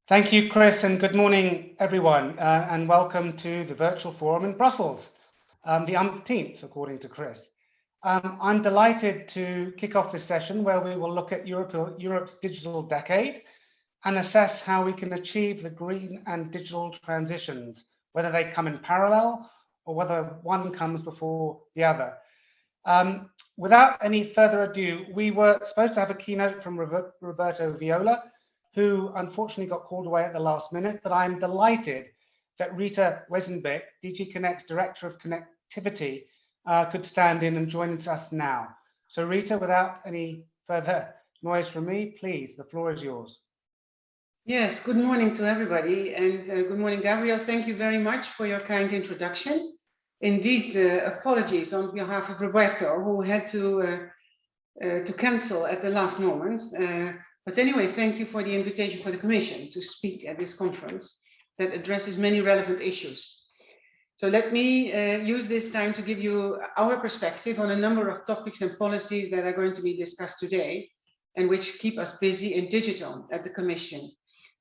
Thank you, Chris, and good morning, everyone, and welcome to the virtual forum in Brussels, the umpteenth, according to Chris. I'm delighted to kick off this session where we will look at Europe's digital decade and assess how we can achieve the green and digital transitions, whether they come in parallel or whether one comes before the other. Without any further ado, we were supposed to have a keynote from Roberto Viola, who unfortunately got called away at the last minute, but I'm delighted that Rita Wesenbeek, DG Connect's Director of Connectivity, could stand in and join us now. So Rita, without any further noise from me, please, the floor is yours. Yes, good morning to everybody, and good morning, Gabriel. Thank you very much for your kind introduction. Indeed, apologies on behalf of Roberto, who had to cancel at the last moment. But anyway, thank you for the invitation for the Commission to speak at this conference that addresses many relevant issues. So let me use this time to give you our perspective on a number of topics and policies that are going to be discussed today and which keep us busy in digital at the Commission.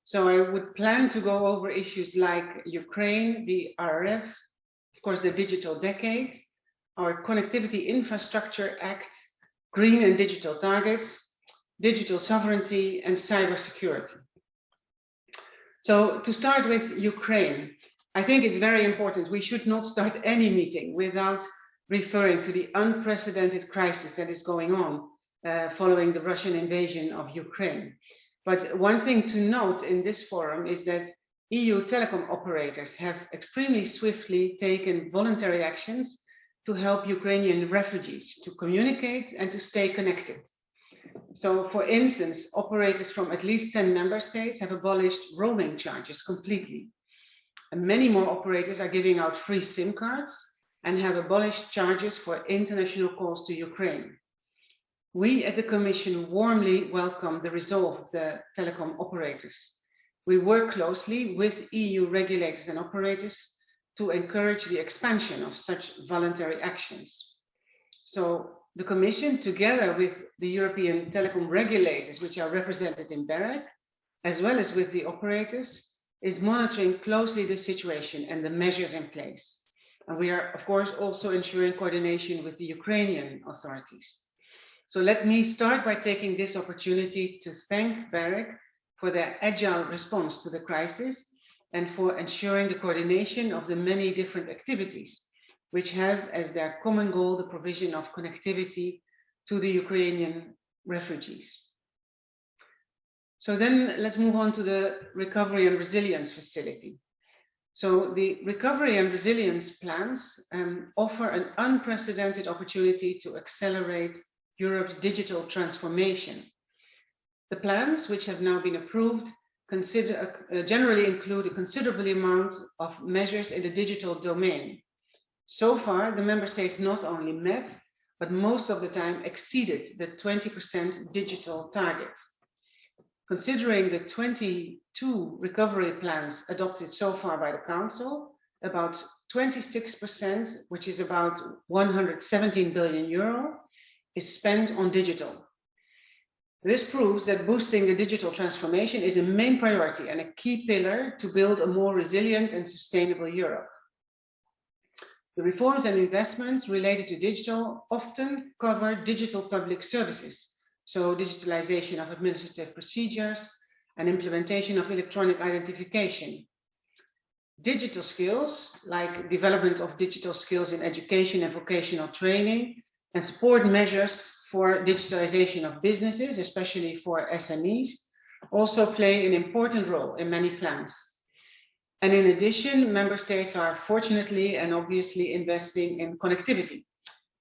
So I would plan to go over issues like Ukraine, the RRF, of course, the digital decade, our Connectivity Infrastructure Act, green and digital targets, digital sovereignty, and cybersecurity. So to start with Ukraine, I think it's very important. We should not start any meeting without referring to the unprecedented crisis that is going on following the Russian invasion of Ukraine. But one thing to note in this forum is that EU telecom operators have extremely swiftly taken voluntary actions to help Ukrainian refugees to communicate and to stay connected. So, for instance, operators from at least 10 member states have abolished roaming charges completely. And many more operators are giving out free SIM cards and have abolished charges for international calls to Ukraine. We at the Commission warmly welcome the resolve of the telecom operators. We work closely with EU regulators and operators to encourage the expansion of such voluntary actions. So the Commission, together with the European telecom regulators, which are represented in BEREC, as well as with the operators, is monitoring closely the situation and the measures in place. And we are, of course, also ensuring coordination with the Ukrainian authorities. So let me start by taking this opportunity to thank BEREC for their agile response to the crisis and for ensuring the coordination of the many different activities which have as their common goal the provision of connectivity to the Ukrainian refugees. So then let's move on to the Recovery and Resilience Facility. So the Recovery and Resilience plans offer an unprecedented opportunity to accelerate Europe's digital transformation. The plans, which have now been approved, generally include a considerable amount of measures in the digital domain. So far, the member states not only met, but most of the time exceeded the 20% digital target. Considering the 22 recovery plans adopted so far by the Council, about 26%, which is about 117 billion euro, is spent on digital. This proves that boosting the digital transformation is a main priority and a key pillar to build a more resilient and sustainable Europe. The reforms and investments related to digital often cover digital public services, so digitalization of administrative procedures and implementation of electronic identification. Digital skills, like development of digital skills in education and vocational training, and support measures for digitalization of businesses, especially for SMEs, also play an important role in many plans. And in addition, member states are fortunately and obviously investing in connectivity,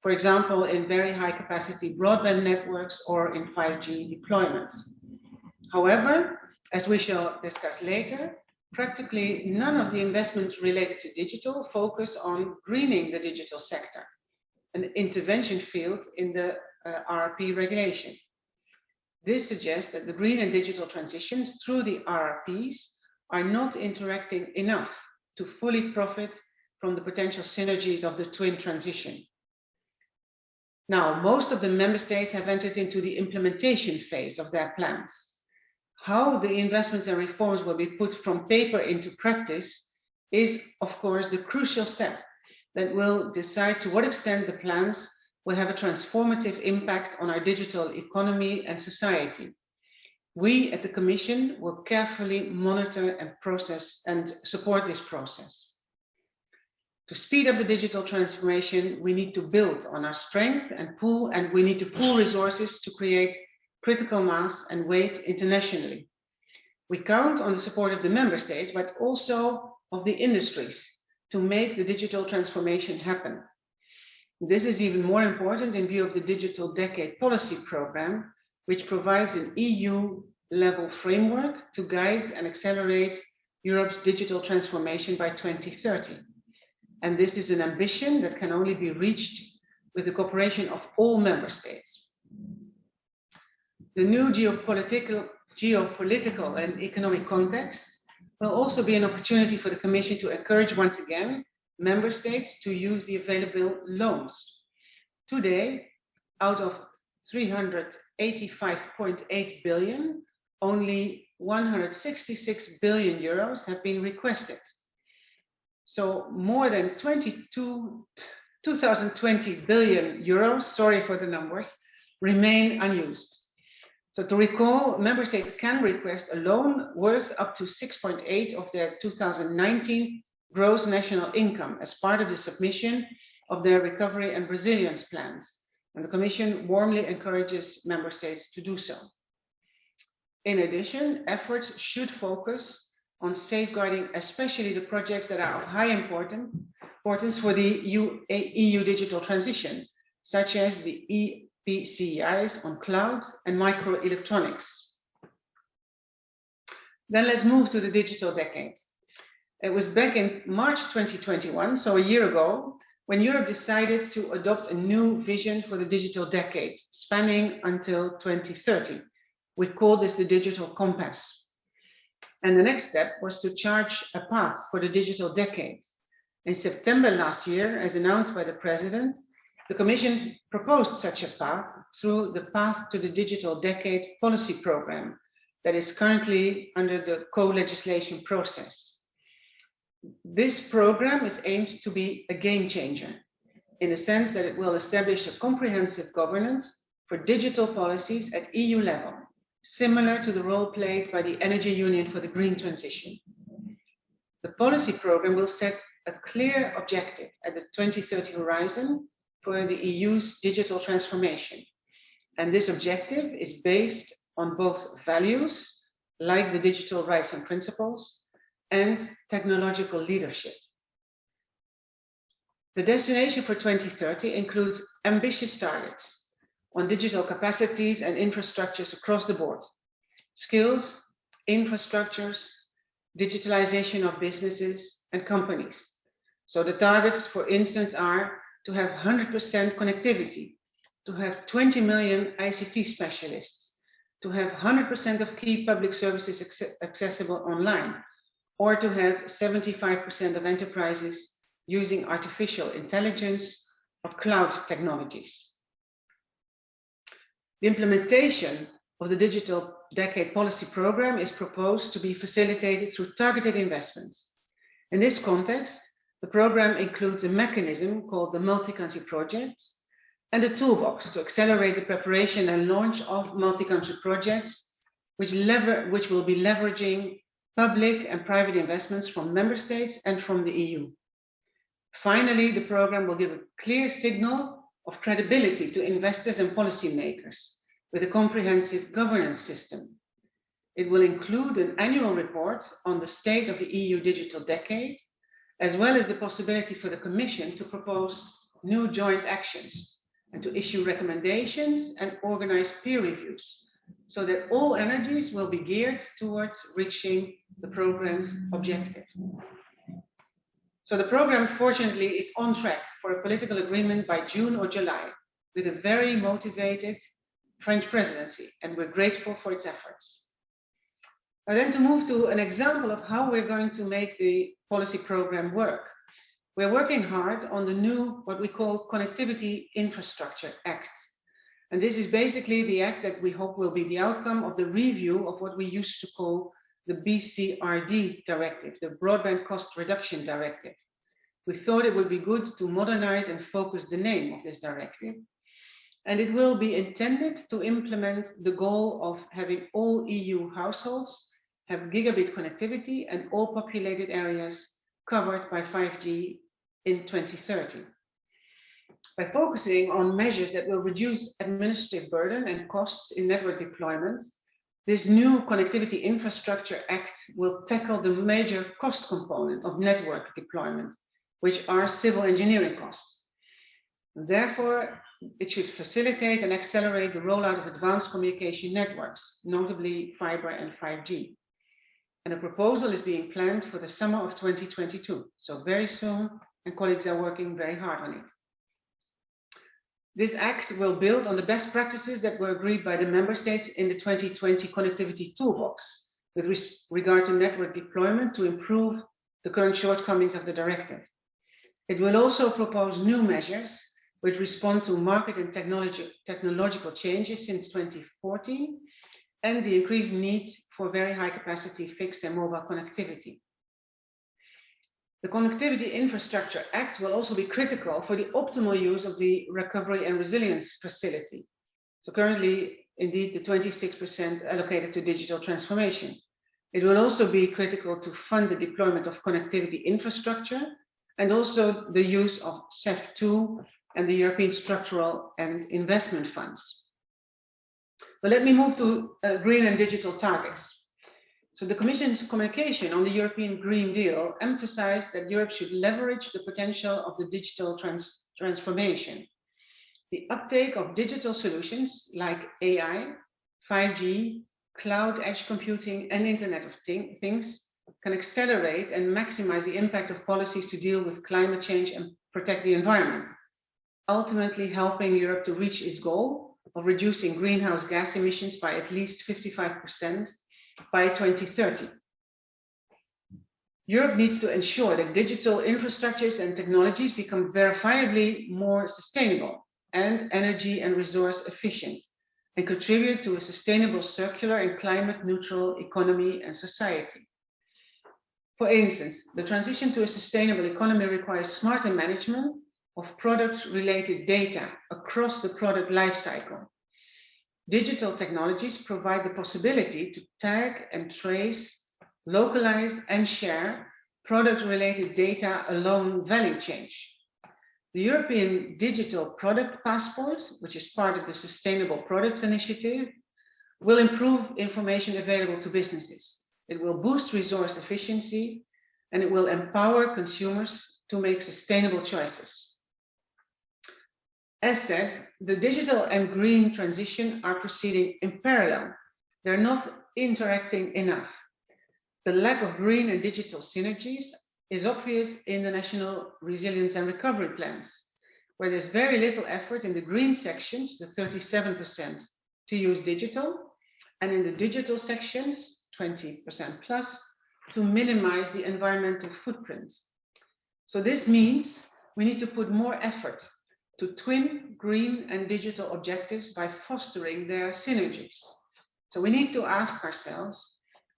for example, in very high capacity broadband networks or in 5G deployments. However, as we shall discuss later, practically none of the investments related to digital focus on greening the digital sector, an intervention field in the RRP regulation. This suggests that the green and digital transitions through the RRPs are not interacting enough to fully profit from the potential synergies of the twin transition. Now, most of the member states have entered into the implementation phase of their plans. how the investments and reforms will be put from paper into practice is, of course, the crucial step that will decide to what extent the plans will have a transformative impact on our digital economy and society. We at the Commission will carefully monitor and process and support this process. To speed up the digital transformation, we need to build on our strength and we need to pool resources to create critical mass and weight internationally. We count on the support of the member states, but also of the industries to make the digital transformation happen. This is even more important in view of the Digital Decade Policy Programme, which provides an EU-level framework to guide and accelerate Europe's digital transformation by 2030. And this is an ambition that can only be reached with the cooperation of all member states. The new geopolitical and economic context will also be an opportunity for the Commission to encourage once again member states to use the available loans. Today, out of 385.8 billion, only 166 billion euros have been requested. So more than 2020 billion euros, sorry for the numbers, remain unused. So to recall, member states can request a loan worth up to 6.8 of their 2019 gross national income as part of the submission of their recovery and resilience plans. And the Commission warmly encourages member states to do so. In addition, efforts should focus on safeguarding especially the projects that are of high importance for the EU digital transition, such as the EPCIs on cloud and microelectronics. Then let's move to the digital decade. It was back in March 2021, so a year ago, when Europe decided to adopt a new vision for the digital decade, spanning until 2030. We call this the Digital Compass. And the next step was to chart a path for the digital decade. In September last year, as announced by the President, the Commission proposed such a path through the Path to the Digital Decade policy program that is currently under the co-legislation process. This program is aimed to be a game changer in the sense that it will establish a comprehensive governance for digital policies at EU level, similar to the role played by the Energy Union for the Green Transition. The policy program will set a clear objective at the 2030 horizon for the EU's digital transformation. And this objective is based on both values, like the digital rights and principles, and technological leadership. The destination for 2030 includes ambitious targets on digital capacities and infrastructures across the board, skills, infrastructures, digitalization of businesses and companies. So the targets, for instance, are to have 100% connectivity, to have 20 million ICT specialists, to have 100% of key public services accessible online, or to have 75% of enterprises using artificial intelligence or cloud technologies. The implementation of the Digital Decade Policy Program is proposed to be facilitated through targeted investments. In this context, the program includes a mechanism called the multi-country projects and a toolbox to accelerate the preparation and launch of multi-country projects, which will be leveraging public and private investments from member states and from the EU. Finally, the program will give a clear signal of credibility to investors and policymakers with a comprehensive governance system. It will include an annual report on the state of the EU digital decade, as well as the possibility for the Commission to propose new joint actions and to issue recommendations and organize peer reviews, so that all energies will be geared towards reaching the program's objective. So the program, fortunately, is on track for a political agreement by June or July, with a very motivated French presidency, and we're grateful for its efforts. And then to move to an example of how we're going to make the policy program work. We're working hard on the new, what we call Connectivity Infrastructure Act. And this is basically the act that we hope will be the outcome of the review of what we used to call the BCRD directive, the Broadband Cost Reduction Directive. We thought it would be good to modernize and focus the name of this directive. And it will be intended to implement the goal of having all EU households have gigabit connectivity and all populated areas covered by 5G in 2030. By focusing on measures that will reduce administrative burden and costs in network deployment, this new Connectivity Infrastructure Act will tackle the major cost component of network deployment, which are civil engineering costs. Therefore, it should facilitate and accelerate the rollout of advanced communication networks, notably fiber and 5G. And a proposal is being planned for the summer of 2022, so very soon, and colleagues are working very hard on it. This act will build on the best practices that were agreed by the member states in the 2020 Connectivity Toolbox with regard to network deployment to improve the current shortcomings of the directive. It will also propose new measures which respond to market and technological changes since 2014 and the increased need for very high capacity fixed and mobile connectivity. The Connectivity Infrastructure Act will also be critical for the optimal use of the Recovery and Resilience Facility. So currently, indeed, the 26% allocated to digital transformation. It will also be critical to fund the deployment of connectivity infrastructure and also the use of CEF2 and the European Structural and Investment Funds. But let me move to green and digital targets. So the Commission's communication on the European Green Deal emphasized that Europe should leverage the potential of the digital transformation. The uptake of digital solutions like AI, 5G, cloud edge computing, and Internet of Things can accelerate and maximize the impact of policies to deal with climate change and protect the environment, ultimately helping Europe to reach its goal of reducing greenhouse gas emissions by at least 55% by 2030. Europe needs to ensure that digital infrastructures and technologies become verifiably more sustainable and energy and resource efficient and contribute to a sustainable, circular and climate neutral economy and society. For instance, the transition to a sustainable economy requires smarter management of product-related data across the product lifecycle. Digital technologies provide the possibility to tag and trace, localize and share product-related data along value chain. The European Digital Product Passport, which is part of the Sustainable Products Initiative, will improve information available to businesses. It will boost resource efficiency and it will empower consumers to make sustainable choices. As said, the digital and green transition are proceeding in parallel. They're not interacting enough. The lack of green and digital synergies is obvious in the national resilience and recovery plans, where there's very little effort in the green sections, the 37%, to use digital, and in the digital sections, 20% plus, to minimize the environmental footprint. So this means we need to put more effort to twin green and digital objectives by fostering their synergies. So we need to ask ourselves,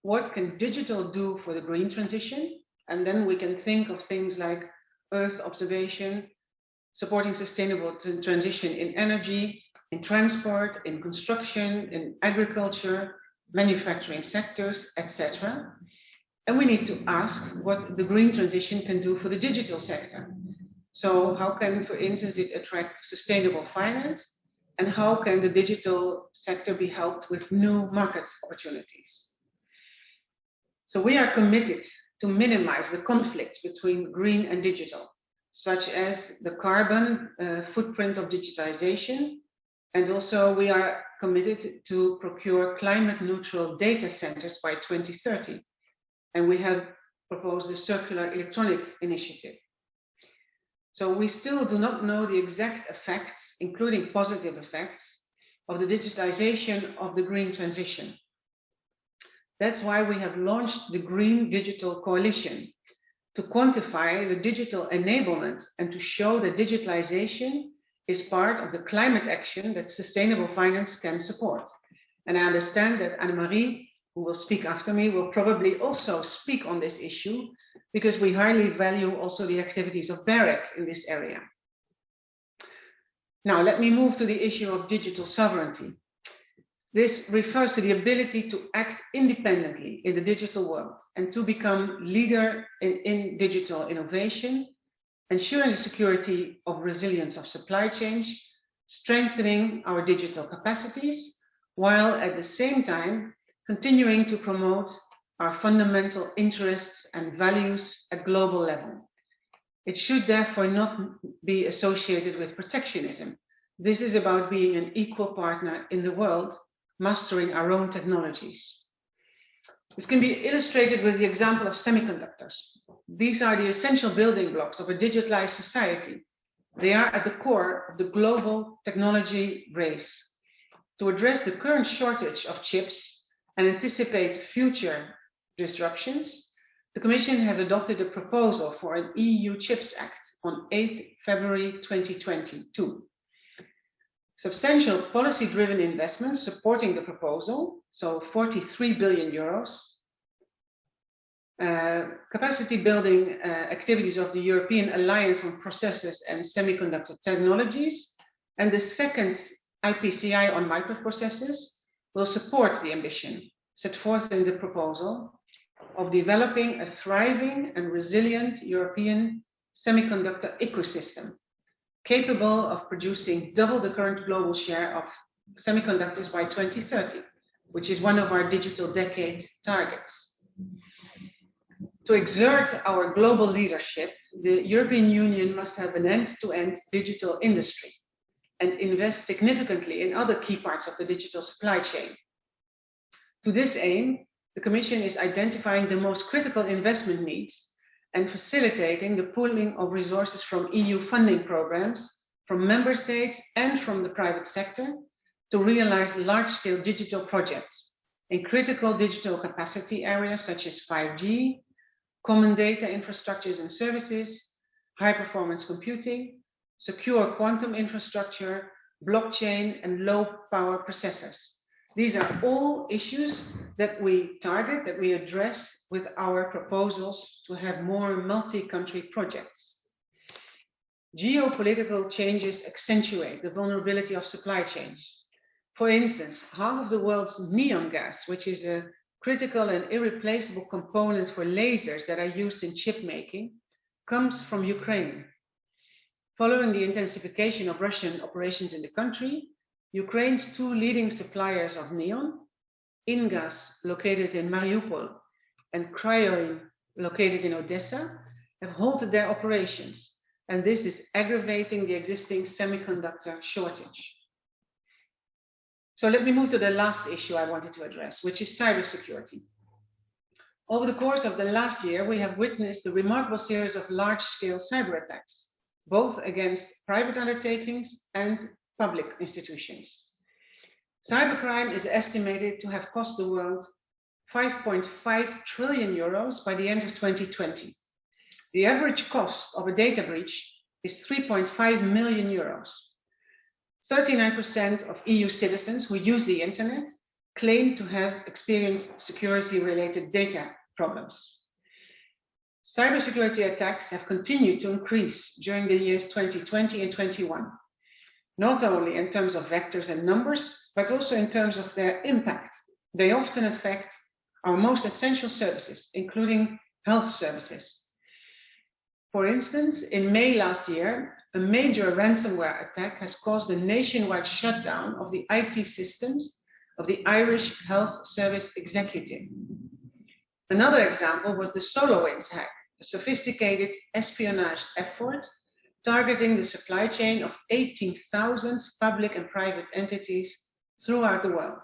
what can digital do for the green transition? And then we can think of things like Earth observation, supporting sustainable transition in energy, in transport, in construction, in agriculture, manufacturing sectors, etc. And we need to ask what the green transition can do for the digital sector. So how can, for instance, it attract sustainable finance? And how can the digital sector be helped with new market opportunities? So we are committed to minimize the conflicts between green and digital, such as the carbon footprint of digitization. And also we are committed to procure climate neutral data centers by 2030. And we have proposed the Circular Electronic Initiative. So we still do not know the exact effects, including positive effects, of the digitization of the green transition. That's why we have launched the Green Digital Coalition, to quantify the digital enablement and to show that digitalization is part of the climate action that sustainable finance can support. And I understand that Annemarie, who will speak after me, will probably also speak on this issue, because we highly value also the activities of BEREC in this area. Now, let me move to the issue of digital sovereignty. This refers to the ability to act independently in the digital world and to become leader in digital innovation, ensuring the security of resilience of supply chains, strengthening our digital capacities, while at the same time continuing to promote our fundamental interests and values at global level. It should therefore not be associated with protectionism. This is about being an equal partner in the world, mastering our own technologies. This can be illustrated with the example of semiconductors. These are the essential building blocks of a digitalized society. They are at the core of the global technology race. To address the current shortage of chips and anticipate future disruptions, the Commission has adopted a proposal for an EU Chips Act on 8 February 2022. Substantial policy-driven investments supporting the proposal, so 43 billion euros, capacity building activities of the European Alliance on Processes and Semiconductor Technologies, and the second IPCI on microprocessors will support the ambition set forth in the proposal of developing a thriving and resilient European semiconductor ecosystem, capable of producing double the current global share of semiconductors by 2030, which is one of our digital decade targets. To exert our global leadership, the European Union must have an end-to-end digital industry and invest significantly in other key parts of the digital supply chain. To this aim, the Commission is identifying the most critical investment needs and facilitating the pooling of resources from EU funding programs, from member states and from the private sector to realize large-scale digital projects in critical digital capacity areas such as 5G, common data infrastructures and services, high-performance computing, secure quantum infrastructure, blockchain, and low-power processors. These are all issues that we target, that we address with our proposals to have more multi-country projects. Geopolitical changes accentuate the vulnerability of supply chains. For instance, half of the world's neon gas, which is a critical and irreplaceable component for lasers that are used in chip making, comes from Ukraine. Following the intensification of Russian operations in the country, Ukraine's two leading suppliers of neon, Ingas, located in Mariupol, and Cryoin, located in Odessa, have halted their operations, and this is aggravating the existing semiconductor shortage. So let me move to the last issue I wanted to address, which is cybersecurity. Over the course of the last year, we have witnessed a remarkable series of large-scale cyber attacks, both against private undertakings and public institutions. Cybercrime is estimated to have cost the world 5.5 trillion euros by the end of 2020. The average cost of a data breach is 3.5 million euros. 39% of EU citizens who use the internet claim to have experienced security-related data problems. Cybersecurity attacks have continued to increase during the years 2020 and 2021, not only in terms of vectors and numbers, but also in terms of their impact. They often affect our most essential services, including health services. For instance, in May last year, a major ransomware attack has caused a nationwide shutdown of the IT systems of the Irish Health Service Executive. Another example was the SolarWinds hack, a sophisticated espionage effort targeting the supply chain of 18,000 public and private entities throughout the world.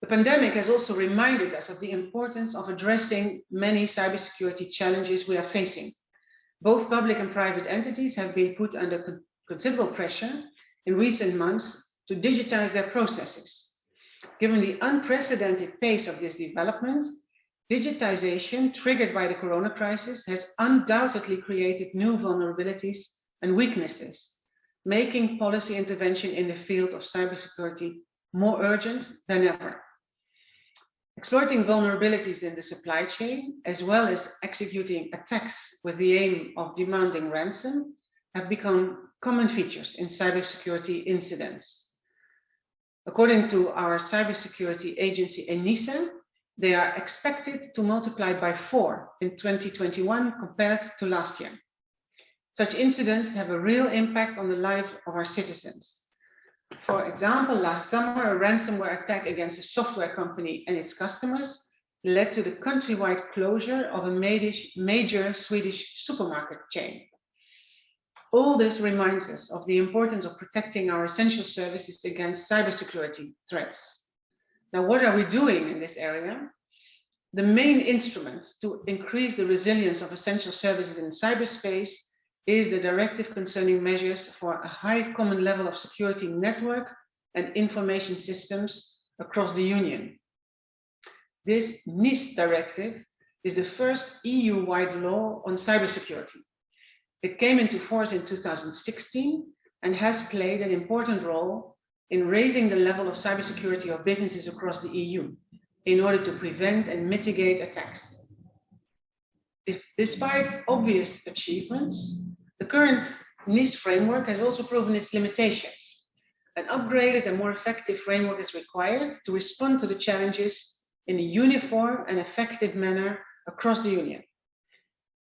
The pandemic has also reminded us of the importance of addressing many cybersecurity challenges we are facing. Both public and private entities have been put under considerable pressure in recent months to digitize their processes. Given the unprecedented pace of this development, digitization triggered by the corona crisis has undoubtedly created new vulnerabilities and weaknesses, making policy intervention in the field of cybersecurity more urgent than ever. Exploiting vulnerabilities in the supply chain, as well as executing attacks with the aim of demanding ransom, have become common features in cybersecurity incidents. According to our cybersecurity agency ENISA, they are expected to multiply by 4 in 2021 compared to last year. Such incidents have a real impact on the life of our citizens. For example, last summer, a ransomware attack against a software company and its customers led to the countrywide closure of a major Swedish supermarket chain. All this reminds us of the importance of protecting our essential services against cybersecurity threats. Now, what are we doing in this area? The main instrument to increase the resilience of essential services in cyberspace is the directive concerning measures for a high common level of security network and information systems across the Union. This Nist directive is the first EU-wide law on cybersecurity. It came into force in 2016 and has played an important role in raising the level of cybersecurity of businesses across the EU in order to prevent and mitigate attacks. Despite obvious achievements, the current Nist Framework has also proven its limitations. An upgraded and more effective framework is required to respond to the challenges in a uniform and effective manner across the Union.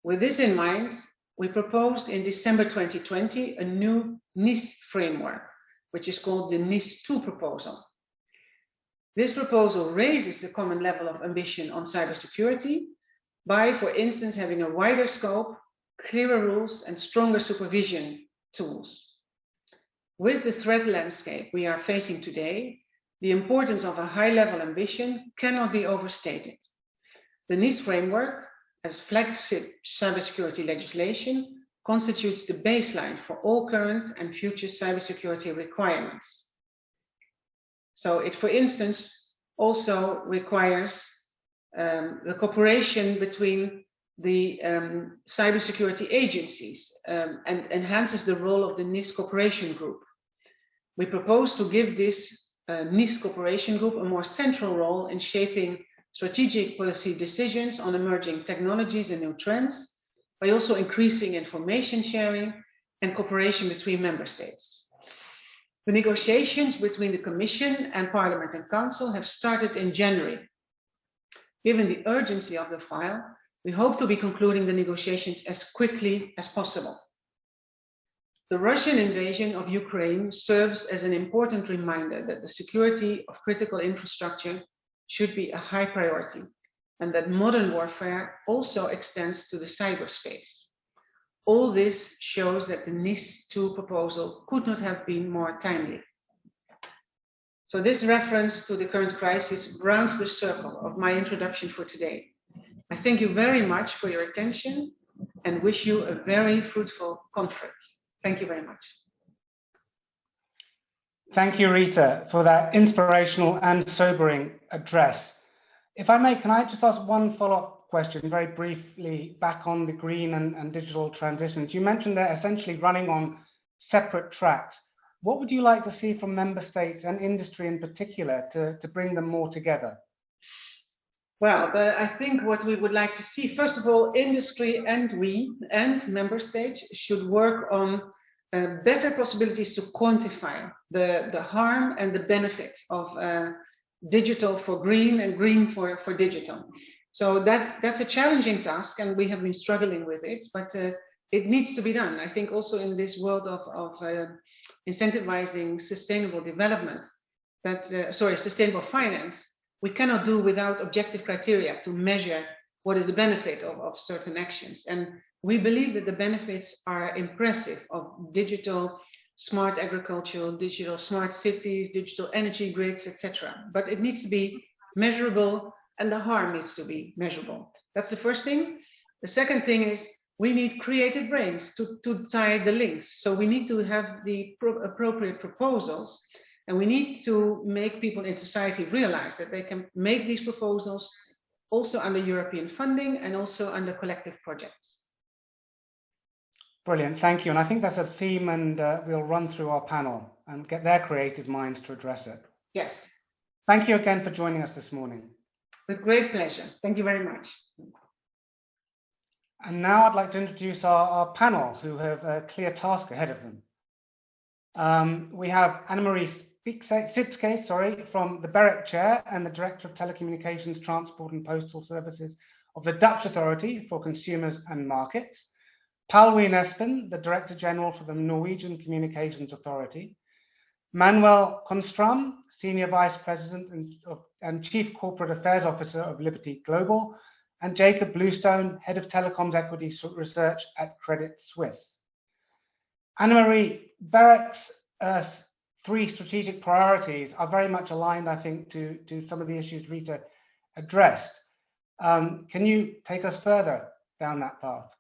With this in mind, we proposed in December 2020 a new Nist Framework, which is called the Nist 2 proposal. This proposal raises the common level of ambition on cybersecurity by, for instance, having a wider scope, clearer rules, and stronger supervision tools. With the threat landscape we are facing today, the importance of a high-level ambition cannot be overstated. The Nist Framework, as flagship cybersecurity legislation, constitutes the baseline for all current and future cybersecurity requirements. So it, for instance, also requires the cooperation between the cybersecurity agencies and enhances the role of the Nist Cooperation Group. We propose to give this Nist Cooperation Group a more central role in shaping strategic policy decisions on emerging technologies and new trends, by also increasing information sharing and cooperation between member states. The negotiations between the Commission and Parliament and Council have started in January. Given the urgency of the file, we hope to be concluding the negotiations as quickly as possible. The Russian invasion of Ukraine serves as an important reminder that the security of critical infrastructure should be a high priority, and that modern warfare also extends to the cyberspace. All this shows that the Nist 2 proposal could not have been more timely. So this reference to the current crisis rounds the circle of my introduction for today. I thank you very much for your attention and wish you a very fruitful conference. Thank you very much. Thank you, Rita, for that inspirational and sobering address. If I may, can I just ask one follow-up question very briefly back on the green and digital transitions? You mentioned they're essentially running on separate tracks. What would you like to see from member states and industry in particular to bring them more together? Well, I think what we would like to see, first of all, industry and we and member states should work on better possibilities to quantify the harm and the benefits of digital for green and green for digital. So that's a challenging task, and we have been struggling with it, but it needs to be done. I think also in this world of incentivizing sustainable development, sustainable finance, we cannot do without objective criteria to measure what is the benefit of certain actions. And we believe that the benefits are impressive of digital smart agriculture, digital smart cities, digital energy grids, etc. But it needs to be measurable, and the harm needs to be measurable. That's the first thing. The second thing is we need creative brains to tie the links. So we need to have the appropriate proposals, and we need to make people in society realize that they can make these proposals also under European funding and also under collective projects. Brilliant, thank you. And I think that's a theme, and we'll run through our panel and get their creative minds to address it. Yes. Thank you again for joining us this morning. With great pleasure. Thank you very much. And now I'd like to introduce our panel, who have a clear task ahead of them. We have Anne-Marie Sipske, from the BEREC Chair and the Director of Telecommunications, Transport and Postal Services of the Dutch Authority for Consumers and Markets. Paul Wien Espen, the Director General for the Norwegian Communications Authority. Manuel Konstram, Senior Vice President and Chief Corporate Affairs Officer of Liberty Global, and Jacob Bluestone, Head of Telecoms Equity Research at Credit Suisse. Anne-Marie, BEREC's 3 strategic priorities are very much aligned, I think, to some of the issues Rita addressed. Can you take us further down that path?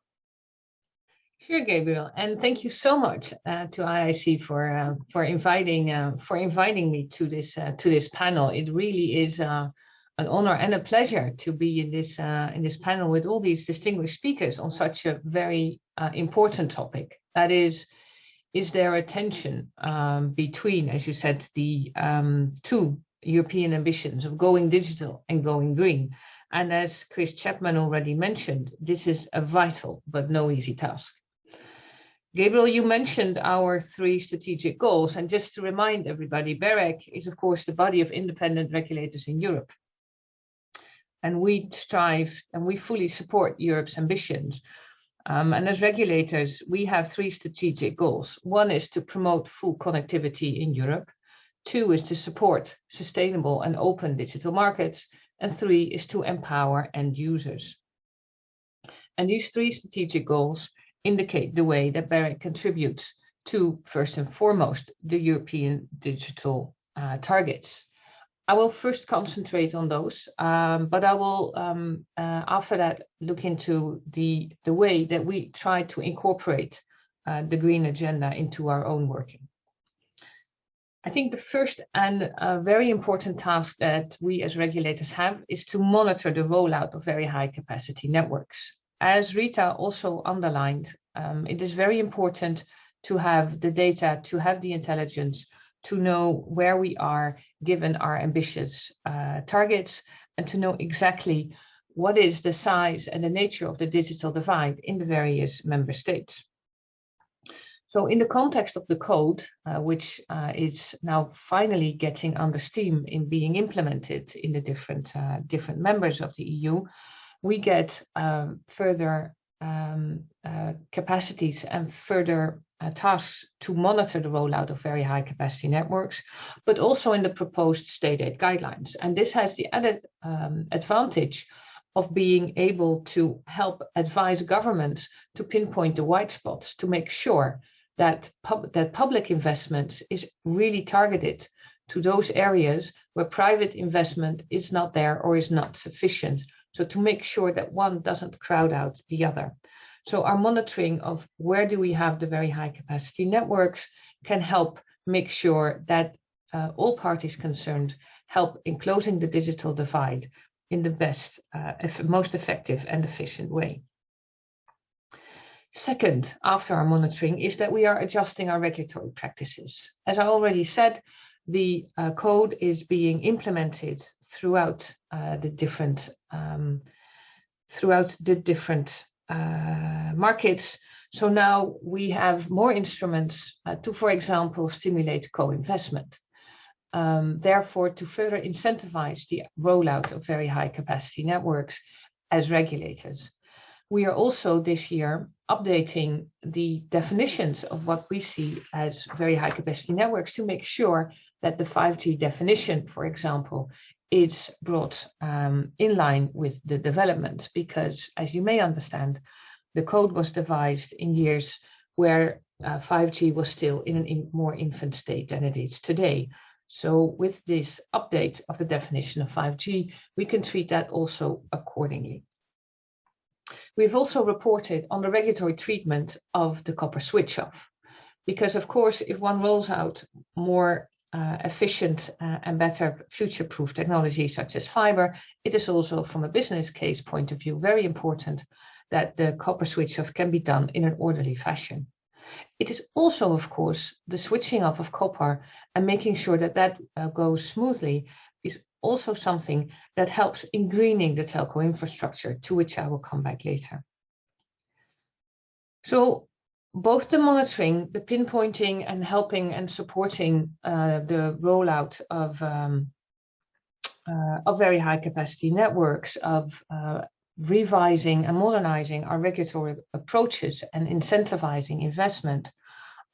Sure, Gabriel, and thank you so much to IIC for inviting me to this panel. It really is an honor and a pleasure to be in this panel with all these distinguished speakers on such a very important topic. That is there a tension between, as you said, the 2 European ambitions of going digital and going green? And as Chris Chapman already mentioned, this is a vital but no easy task. Gabriel, you mentioned our 3 strategic goals, and just to remind everybody, BEREC is of course the body of independent regulators in Europe. And we strive and we fully support Europe's ambitions. And as regulators, we have 3 strategic goals. 1 is to promote full connectivity in Europe. 2 is to support sustainable and open digital markets. And 3 is to empower end users. And these 3 strategic goals indicate the way that BEREC contributes to, first and foremost, the European digital targets. I will first concentrate on those, but I will, after that, look into the way that we try to incorporate the green agenda into our own working. I think the first and very important task that we as regulators have is to monitor the rollout of very high capacity networks. As Rita also underlined, it is very important to have the data, to have the intelligence, to know where we are given our ambitious targets, and to know exactly what is the size and the nature of the digital divide in the various member states. So in the context of the code, which is now finally getting under steam in being implemented in the different members of the EU, we get further capacities and further tasks to monitor the rollout of very high capacity networks, but also in the proposed state aid guidelines. And this has the added advantage of being able to help advise governments to pinpoint the white spots, to make sure that public investment is really targeted to those areas where private investment is not there or is not sufficient. So to make sure that one doesn't crowd out the other. So our monitoring of where do we have the very high capacity networks can help make sure that all parties concerned help in closing the digital divide in the best, most effective and efficient way. Second, after our monitoring, is that we are adjusting our regulatory practices. As I already said, the code is being implemented throughout the different markets. So now we have more instruments to, for example, stimulate co-investment. Therefore, to further incentivize the rollout of very high capacity networks as regulators. We are also this year updating the definitions of what we see as very high capacity networks to make sure that the 5G definition, for example, is brought in line with the development, because as you may understand, the code was devised in years where 5G was still in a more infant state than it is today. So with this update of the definition of 5G, we can treat that also accordingly. We've also reported on the regulatory treatment of the copper switch off, because of course, if one rolls out more efficient and better future-proof technology such as fiber, it is also from a business case point of view very important that the copper switch off can be done in an orderly fashion. It is also, of course, the switching off of copper and making sure that that goes smoothly is also something that helps in greening the telco infrastructure, to which I will come back later. So both the monitoring, the pinpointing, and helping and supporting the rollout of very high capacity networks, of revising and modernizing our regulatory approaches and incentivizing investment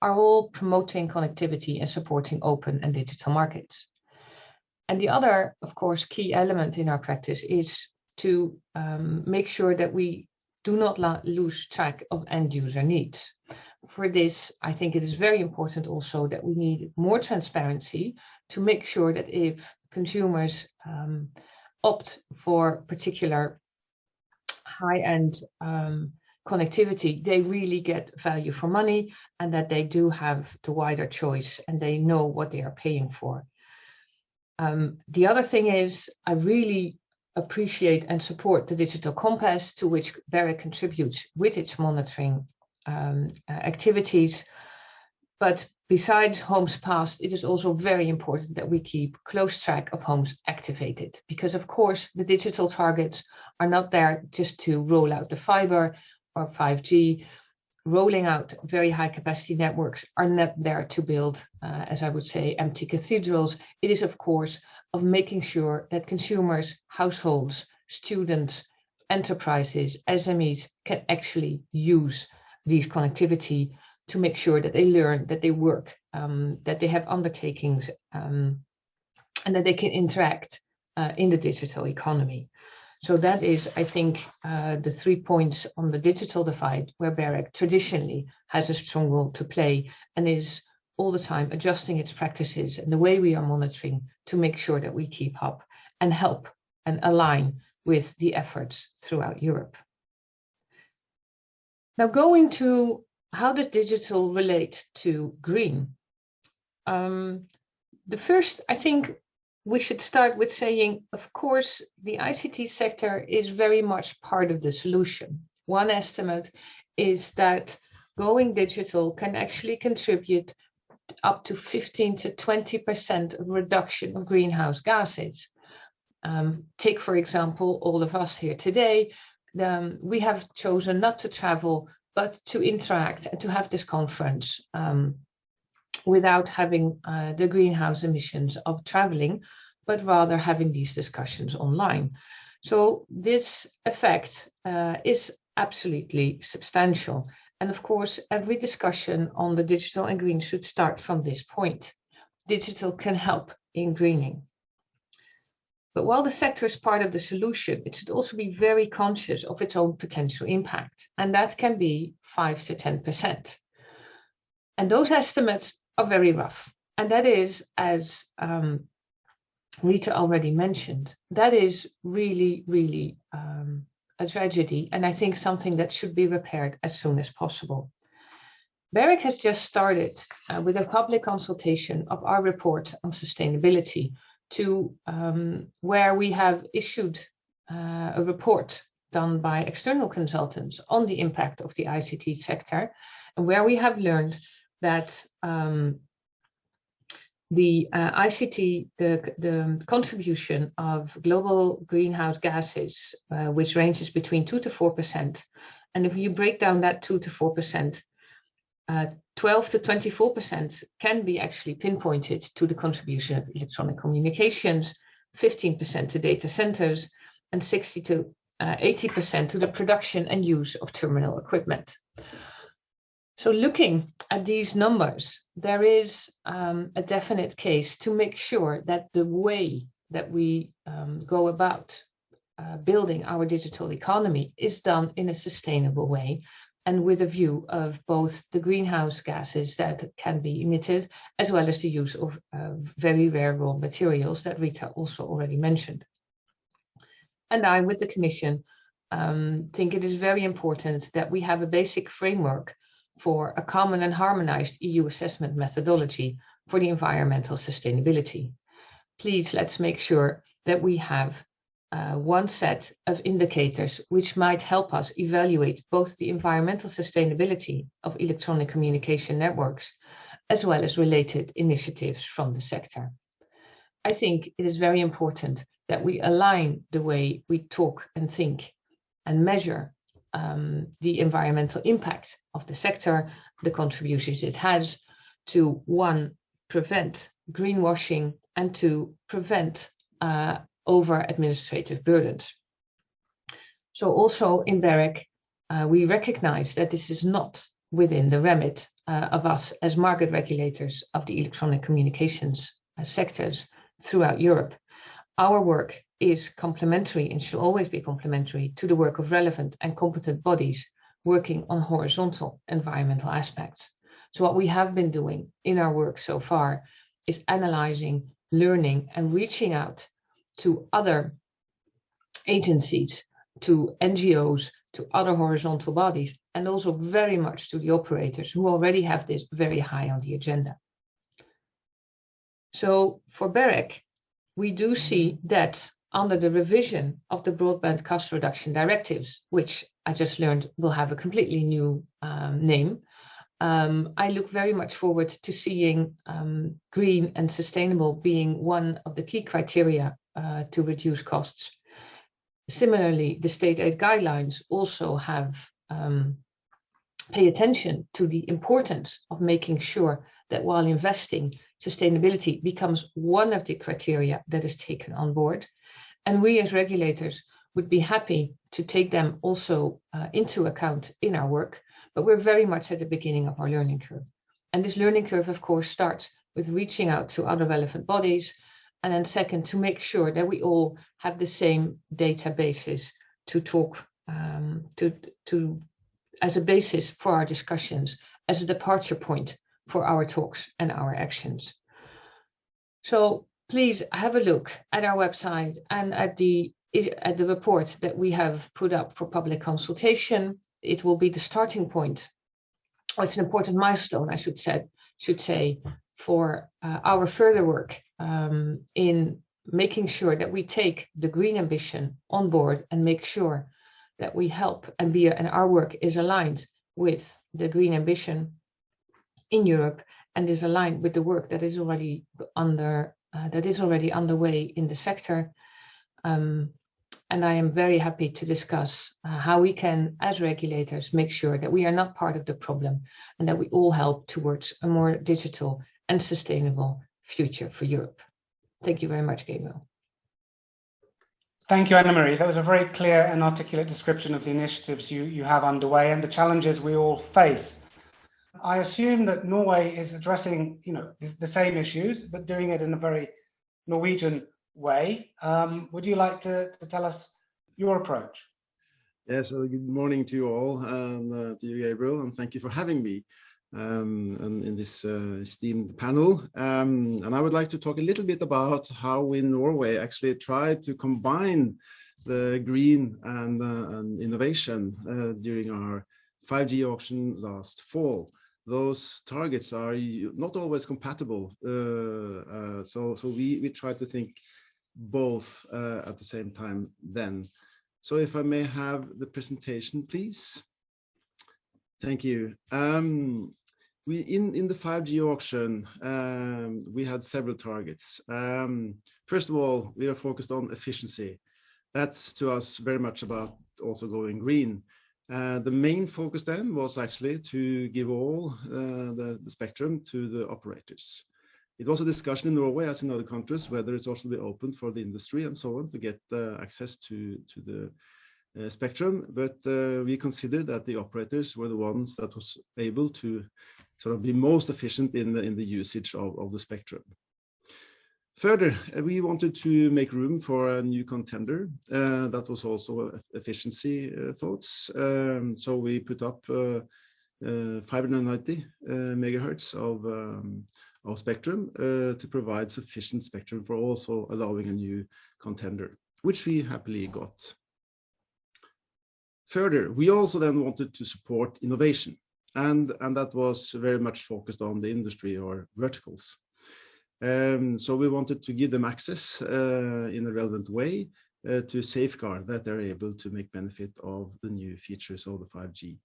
are all promoting connectivity and supporting open and digital markets. And the other, of course, key element in our practice is to make sure that we do not lose track of end user needs. For this, I think it is very important also that we need more transparency to make sure that if consumers opt for particular high-end connectivity, they really get value for money and that they do have the wider choice and they know what they are paying for. The other thing is, I really appreciate and support the Digital Compass, to which BEREC contributes with its monitoring activities. But besides homes passed, it is also very important that we keep close track of homes activated, because of course the digital targets are not there just to roll out the fiber or 5G. Rolling out very high capacity networks are not there to build, as I would say, empty cathedrals. It is, of course, of making sure that consumers, households, students, enterprises, SMEs can actually use these connectivity to make sure that they learn, that they work, that they have undertakings, and that they can interact in the digital economy. So that is, I think, the 3 points on the digital divide where BEREC traditionally has a strong role to play and is all the time adjusting its practices and the way we are monitoring to make sure that we keep up and help and align with the efforts throughout Europe. Now, going to how does digital relate to green? The first, I think, we should start with saying, of course, the ICT sector is very much part of the solution. One estimate is that going digital can actually contribute up to 15 to 20% reduction of greenhouse gases. Take, for example, all of us here today. We have chosen not to travel, but to interact and to have this conference without having the greenhouse emissions of traveling, but rather having these discussions online. So this effect is absolutely substantial. And of course, every discussion on the digital and green should start from this point. Digital can help in greening. But while the sector is part of the solution, it should also be very conscious of its own potential impact. And that can be 5 to 10%. And those estimates are very rough. And that is, as Rita already mentioned, that is really, really a tragedy. And I think something that should be repaired as soon as possible. BEREC has just started with a public consultation of our report on sustainability, to where we have issued a report done by external consultants on the impact of the ICT sector, and where we have learned that the ICT, the contribution of global greenhouse gases, which ranges between 2 to 4%, and if you break down that 2 to 4%, 12 to 24% can be actually pinpointed to the contribution of electronic communications, 15% to data centers, and 60 to 80% to the production and use of terminal equipment. So looking at these numbers, there is a definite case to make sure that the way that we go about building our digital economy is done in a sustainable way, and with a view of both the greenhouse gases that can be emitted, as well as the use of very rare raw materials that Rita also already mentioned. And I, with the Commission, think it is very important that we have a basic framework for a common and harmonized EU assessment methodology for the environmental sustainability. Please, let's make sure that we have one set of indicators which might help us evaluate both the environmental sustainability of electronic communication networks as well as related initiatives from the sector. I think it is very important that we align the way we talk and think and measure the environmental impact of the sector, the contributions it has to, one, prevent greenwashing, and to prevent over administrative burdens. So also in BEREC, we recognize that this is not within the remit of us as market regulators of the electronic communications sectors throughout Europe. Our work is complementary and shall always be complementary to the work of relevant and competent bodies working on horizontal environmental aspects. So what we have been doing in our work so far is analyzing, learning, and reaching out to other agencies, to NGOs, to other horizontal bodies, and also very much to the operators who already have this very high on the agenda. So for BEREC, we do see that under the revision of the broadband cost reduction directives, which I just learned will have a completely new name, I look very much forward to seeing green and sustainable being one of the key criteria to reduce costs. Similarly, the state aid guidelines also have pay attention to the importance of making sure that while investing, sustainability becomes one of the criteria that is taken on board. And we as regulators would be happy to take them also into account in our work, but we're very much at the beginning of our learning curve. And this learning curve, of course, starts with reaching out to other relevant bodies, and then second, to make sure that we all have the same databases to talk as a basis for our discussions, as a departure point for our talks and our actions. So please have a look at our website and at the report that we have put up for public consultation. It will be the starting point, or it's an important milestone, I should say, for our further work in making sure that we take the green ambition on board and make sure that we help and our work is aligned with the green ambition in Europe and is aligned with the work that is already underway in the sector. And I am very happy to discuss how we can, as regulators, make sure that we are not part of the problem and that we all help towards a more digital and sustainable future for Europe. Thank you very much, Gabriel. Thank you, Anna-Marie. That was a very clear and articulate description of the initiatives you have underway and the challenges we all face. I assume that Norway is addressing, the same issues, but doing it in a very Norwegian way. Would you like to tell us your approach? Yes, good morning to you all, and to you, Gabriel, and thank you for having me and in this esteemed panel. And I would like to talk a little bit about how we in Norway actually try to combine the green and innovation during our 5G auction last fall. Those targets are not always compatible, so we try to think both at the same time then. So if I may have the presentation, please. Thank you. We in the 5G auction, we had several targets. First of all, we are focused on efficiency. That's to us very much about also going green. The main focus then was actually to give all the spectrum to the operators. It was a discussion in Norway, as in other countries, whether it's also be open for the industry and so on to get access to the spectrum. But we considered that the operators were the ones that was able to sort of be most efficient in the usage of the spectrum. Further, we wanted to make room for a new contender. That was also efficiency thoughts. So we put up 590 megahertz of spectrum to provide sufficient spectrum for also allowing a new contender, which we happily got. Further, we also then wanted to support innovation, and that was very much focused on the industry or verticals. So we wanted to give them access in a relevant way to safeguard that they're able to make benefit of the new features of the 5G.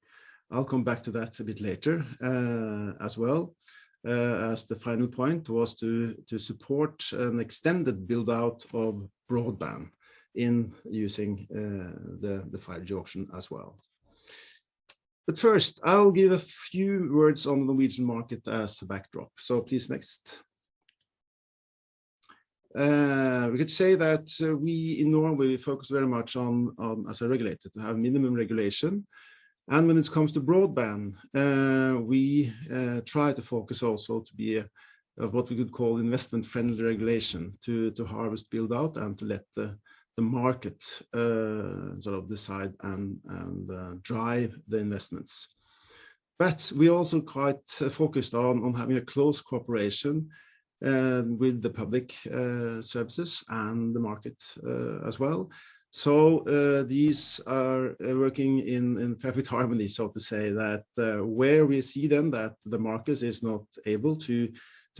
I'll come back to that a bit later as well, as the final point was to support an extended build out of broadband in using the 5G auction as well. But first, I'll give a few words on the Norwegian market as a backdrop. So please, next. We could say that we in Norway focus very much on, as a regulator, to have minimum regulation. And when it comes to broadband, we try to focus also to be what we could call investment-friendly regulation, to harvest, build out, and to let the market sort of decide and drive the investments. But we also quite focused on having a close cooperation with the public services and the market as well. So these are working in perfect harmony, so to say, that where we see then that the market is not able to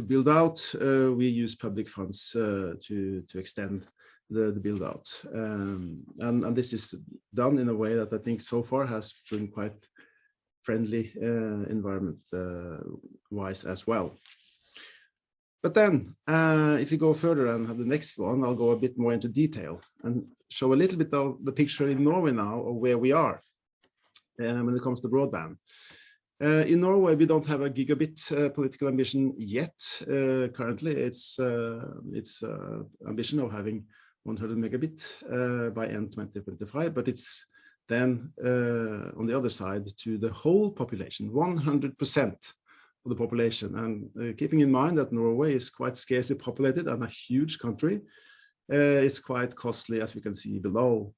build out, we use public funds to extend the build out. And this is done in a way that I think so far has been quite friendly environment wise as well. But then if you go further and have the next one, I'll go a bit more into detail and show a little bit of the picture in Norway now of where we are when it comes to broadband. In Norway, we don't have a gigabit political ambition yet. Currently, it's ambition of having 100 megabit by end 2025, but it's then on the other side to the whole population, 100% of the population. And keeping in mind that Norway is quite scarcely populated and a huge country, it's quite costly, as we can see below.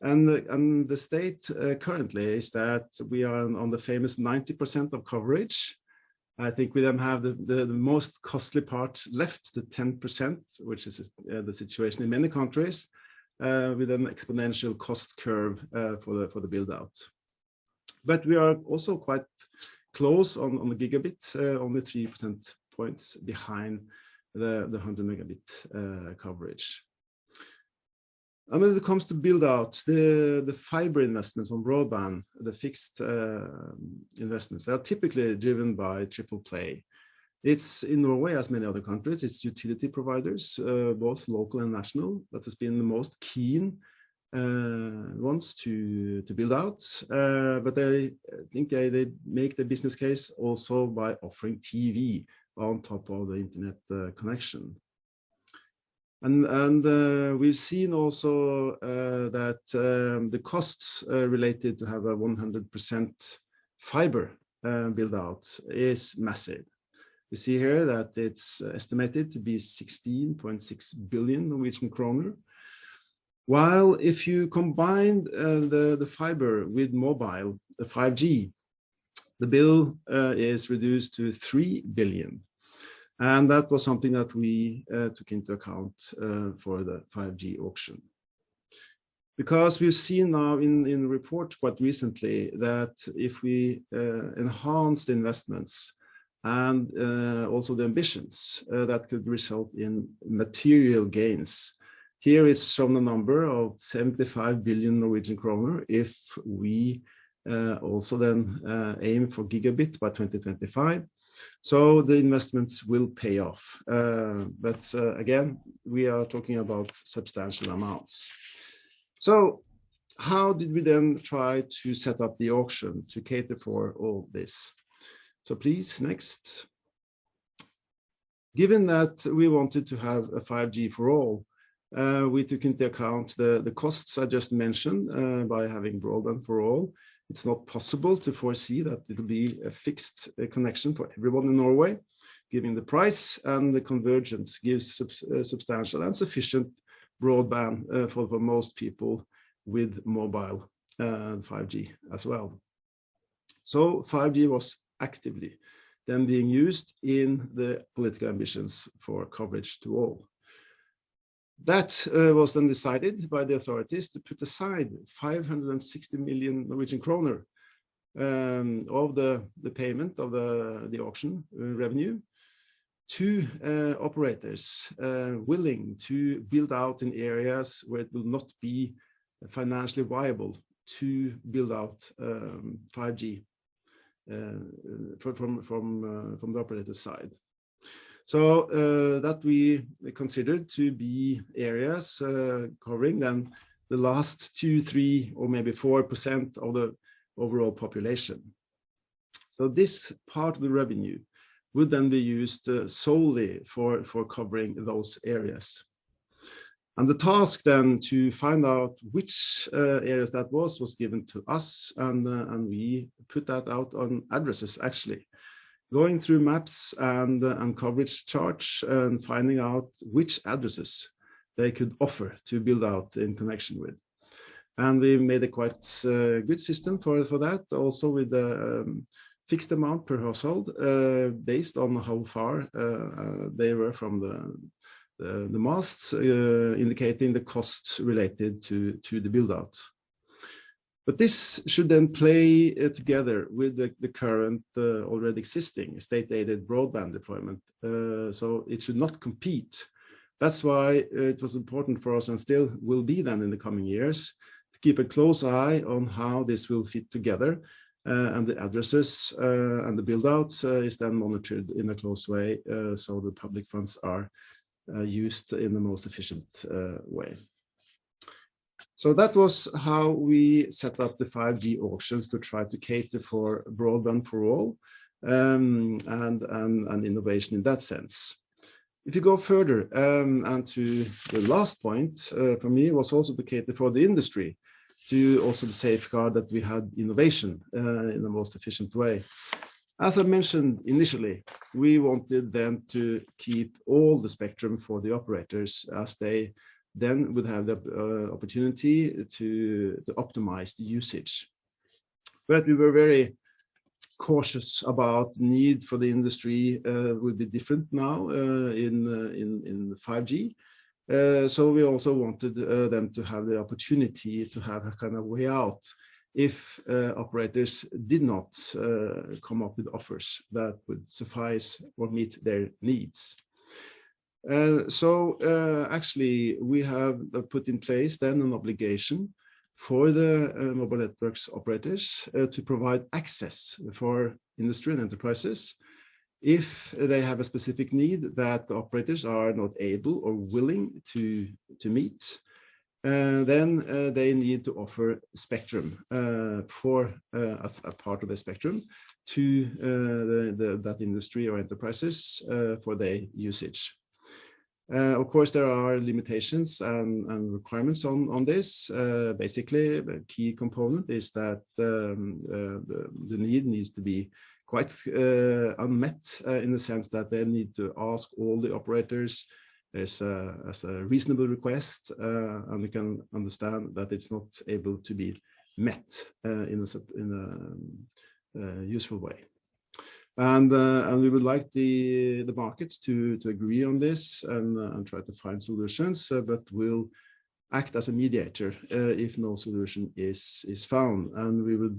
And the state currently is that we are on the famous 90% of coverage. I think we then have the most costly part left, the 10%, which is the situation in many countries, with an exponential cost curve for the build out. But we are also quite close on the gigabit, only 3% points behind the 100 megabit coverage. And when it comes to build out, the fiber investments on broadband, the fixed investments, they are typically driven by triple play. It's in Norway, as many other countries, it's utility providers, both local and national, that has been the most keen ones to build out. But I think they make the business case also by offering TV on top of the internet connection. And we've seen also that the costs related to have a 100% fiber build out is massive. We see here that it's estimated to be 16.6 billion Norwegian kroner. While if you combine the fiber with mobile, the 5G, the bill is reduced to 3 billion. And that was something that we took into account for the 5G auction. Because we've seen now in the report quite recently that if we enhance the investments and also the ambitions, that could result in material gains. Here it's shown a number of 75 billion Norwegian kroner if we also then aim for gigabit by 2025. So the investments will pay off. But again, we are talking about substantial amounts. So how did we then try to set up the auction to cater for all this? So please, next. Given that we wanted to have a 5G for all, we took into account the costs I just mentioned by having broadband for all. It's not possible to foresee that it will be a fixed connection for everyone in Norway, given the price, and the convergence gives substantial and sufficient broadband for most people with mobile 5G as well. So 5G was actively then being used in the political ambitions for coverage to all. That was then decided by the authorities to put aside 560 million Norwegian kroner of the payment of the auction revenue to operators willing to build out in areas where it will not be financially viable to build out 5G from the operator's side. So that we considered to be areas covering then the last 2, 3, or maybe 4% of the overall population. So this part of the revenue would then be used solely for covering those areas. And the task then to find out which areas that was given to us, and we put that out on addresses actually, going through maps and coverage charts and finding out which addresses they could offer to build out in connection with. And we made a quite good system for that, also with a fixed amount per household based on how far they were from the masts, indicating the costs related to the build out. But this should then play together with the current already existing state-aided broadband deployment. So it should not compete. That's why it was important for us, and still will be then in the coming years, to keep a close eye on how this will fit together. And the addresses and the build-out is then monitored in a close way, so the public funds are used in the most efficient way. So that was how we set up the 5G auctions to try to cater for broadband for all and innovation in that sense. If you go further and to the last point for me was also to cater for the industry, to also safeguard that we had innovation in the most efficient way. As I mentioned initially, we wanted then to keep all the spectrum for the operators, as they then would have the opportunity to optimize the usage. But we were very cautious about need for the industry would be different now in 5G. So we also wanted them to have the opportunity to have a kind of way out if operators did not come up with offers that would suffice or meet their needs. Actually, we have put in place then an obligation for the mobile networks operators to provide access for industry and enterprises if they have a specific need that the operators are not able or willing to meet. Then they need to offer spectrum for a part of the spectrum to that industry or enterprises for their usage. Of course, there are limitations and requirements on this. Basically, the key component is that the need needs to be quite unmet in the sense that they need to ask all the operators. There's a reasonable request, and we can understand that it's not able to be met in a useful way. And we would like the markets to agree on this and try to find solutions, but we'll act as a mediator if no solution is found. And we would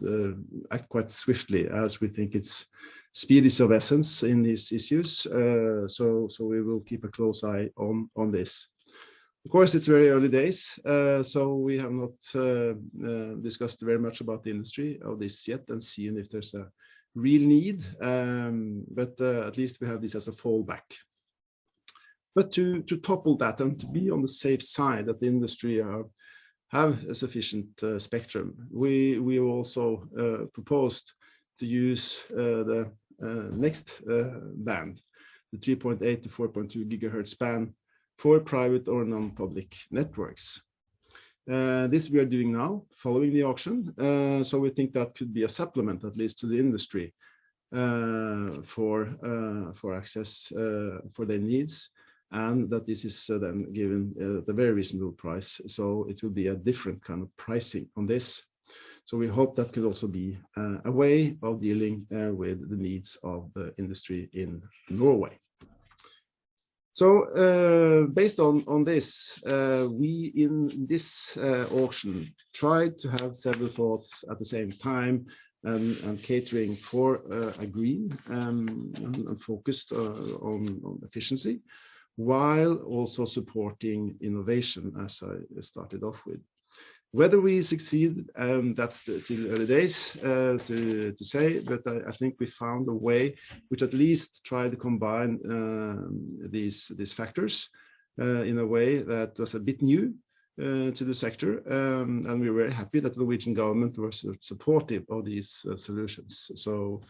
act quite swiftly, as we think it's speed is of essence in these issues. So we will keep a close eye on this. Of course, it's very early days, so we have not discussed very much about the industry of this yet and seen if there's a real need, but at least we have this as a fallback. But to topple that and to be on the safe side that the industry have a sufficient spectrum, we also proposed to use the next band, the 3.8 to 4.2 gigahertz band for private or non-public networks. This we are doing now, following the auction. So we think that could be a supplement, at least to the industry, for access for their needs, and that this is then given at a very reasonable price. So it will be a different kind of pricing on this. So we hope that could also be a way of dealing with the needs of the industry in Norway. So based on this, we in this auction tried to have several thoughts at the same time and catering for a green and focused on efficiency, while also supporting innovation, as I started off with. Whether we succeed, that's still early days to say, but I think we found a way which at least tried to combine these factors in a way that was a bit new to the sector, and we were very happy that the Norwegian government was supportive of these solutions. So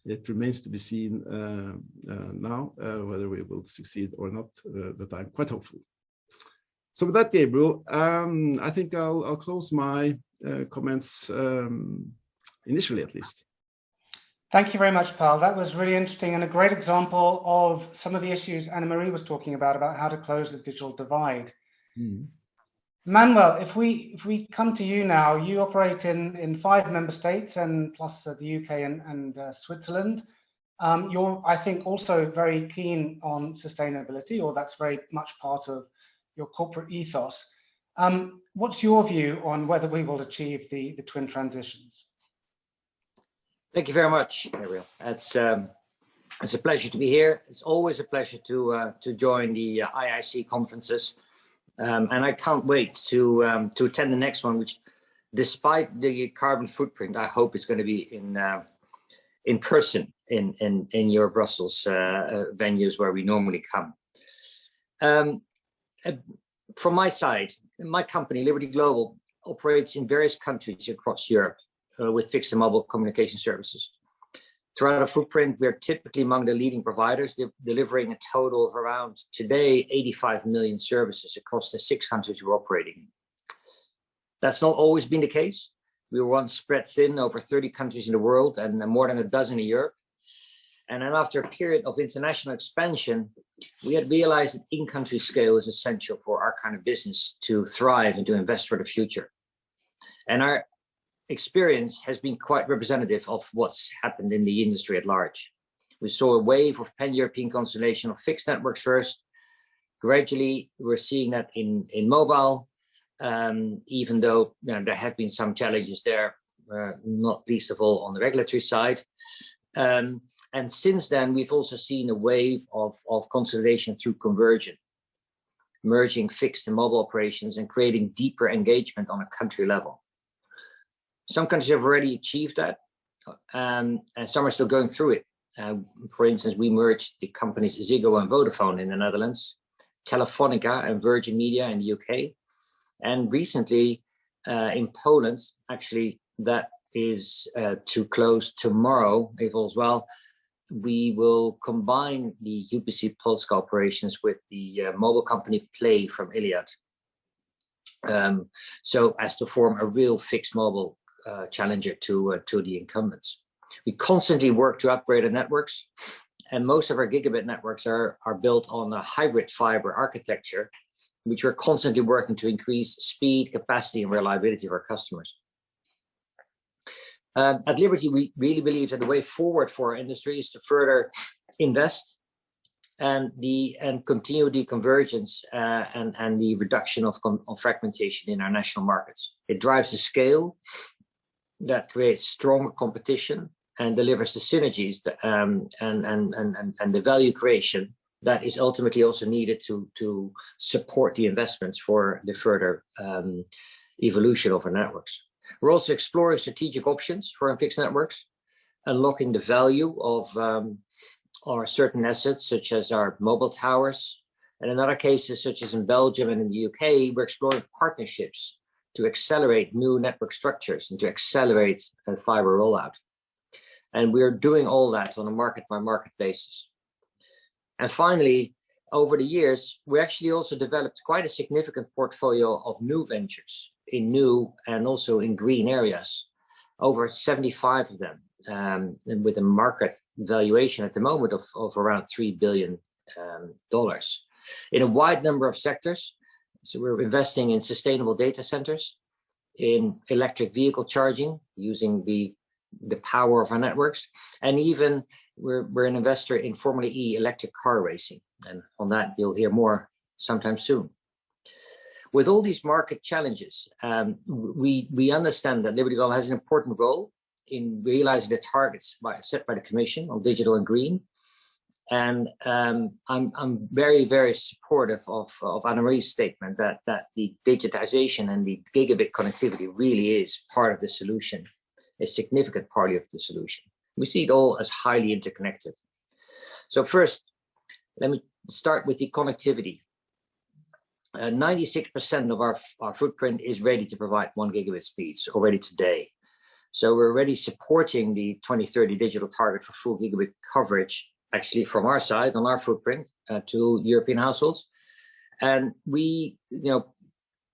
it remains to be seen now whether we will succeed or not, but I'm quite hopeful. So with that, Gabriel, I think I'll close my comments initially, at least. Thank you very much, Paul. That was really interesting and a great example of some of the issues Anna-Marie was talking about how to close the digital divide. Mm. Manuel, if we come to you now, you operate in 5 member states and plus the UK and Switzerland. You're, I think, also very keen on sustainability, or that's very much part of your corporate ethos. What's your view on whether we will achieve the twin transitions? Thank you very much, Gabriel. It's a pleasure to be here. It's always a pleasure to join the IIC conferences, and I can't wait to attend the next one, which, despite the carbon footprint, I hope it's going to be in person in your Brussels venues where we normally come. From my side, my company, Liberty Global, operates in various countries across Europe with fixed and mobile communication services. Throughout our footprint, we're typically among the leading providers, delivering a total of around, today, 85 million services across the 6 countries we're operating in. That's not always been the case. We were once spread thin over 30 countries in the world and more than a dozen in Europe. And then after a period of international expansion, we had realized that in-country scale is essential for our kind of business to thrive and to invest for the future. And our experience has been quite representative of what's happened in the industry at large. We saw a wave of pan-European consolidation of fixed networks first. Gradually, we're seeing that in mobile, even though there have been some challenges there, not least of all on the regulatory side. And since then, we've also seen a wave of consolidation through conversion, merging fixed and mobile operations and creating deeper engagement on a country level. Some countries have already achieved that, and some are still going through it. For instance, we merged the companies Ziggo and Vodafone in the Netherlands, Telefonica and Virgin Media in the UK, and recently in Poland, actually, that is to close tomorrow, if all's well. We will combine the UPC Polska operations with the mobile company Play from Iliad, so as to form a real fixed mobile challenger to the incumbents. We constantly work to upgrade our networks, and most of our gigabit networks are built on a hybrid fiber architecture, which we're constantly working to increase speed, capacity, and reliability of our customers. At Liberty, we really believe that the way forward for our industry is to further invest and continue the convergence and the reduction of fragmentation in our national markets. It drives the scale that creates stronger competition and delivers the synergies and the value creation that is ultimately also needed to support the investments for the further evolution of our networks. We're also exploring strategic options for our fixed networks, unlocking the value of our certain assets, such as our mobile towers. And in other cases, such as in Belgium and in the UK, we're exploring partnerships to accelerate new network structures and to accelerate fiber rollout. And we're doing all that on a market-by-market basis. And finally, over the years, we actually also developed quite a significant portfolio of new ventures in new and also in green areas, over 75 of them, and with a market valuation at the moment of around $3 billion in a wide number of sectors. So we're investing in sustainable data centers, in electric vehicle charging, using the power of our networks, and even we're an investor in Formula E electric car racing. And on that, you'll hear more sometime soon. With all these market challenges, we understand that Liberty Global has an important role in realizing the targets set by the Commission on digital and green. And I'm very, very supportive of Anne-Marie's statement that the digitization and the gigabit connectivity really is part of the solution, a significant part of the solution. We see it all as highly interconnected. So first, let me start with the connectivity. 96% of our footprint is ready to provide 1 gigabit speeds already today. So we're already supporting the 2030 digital target for full gigabit coverage, actually from our side on our footprint to European households. And we,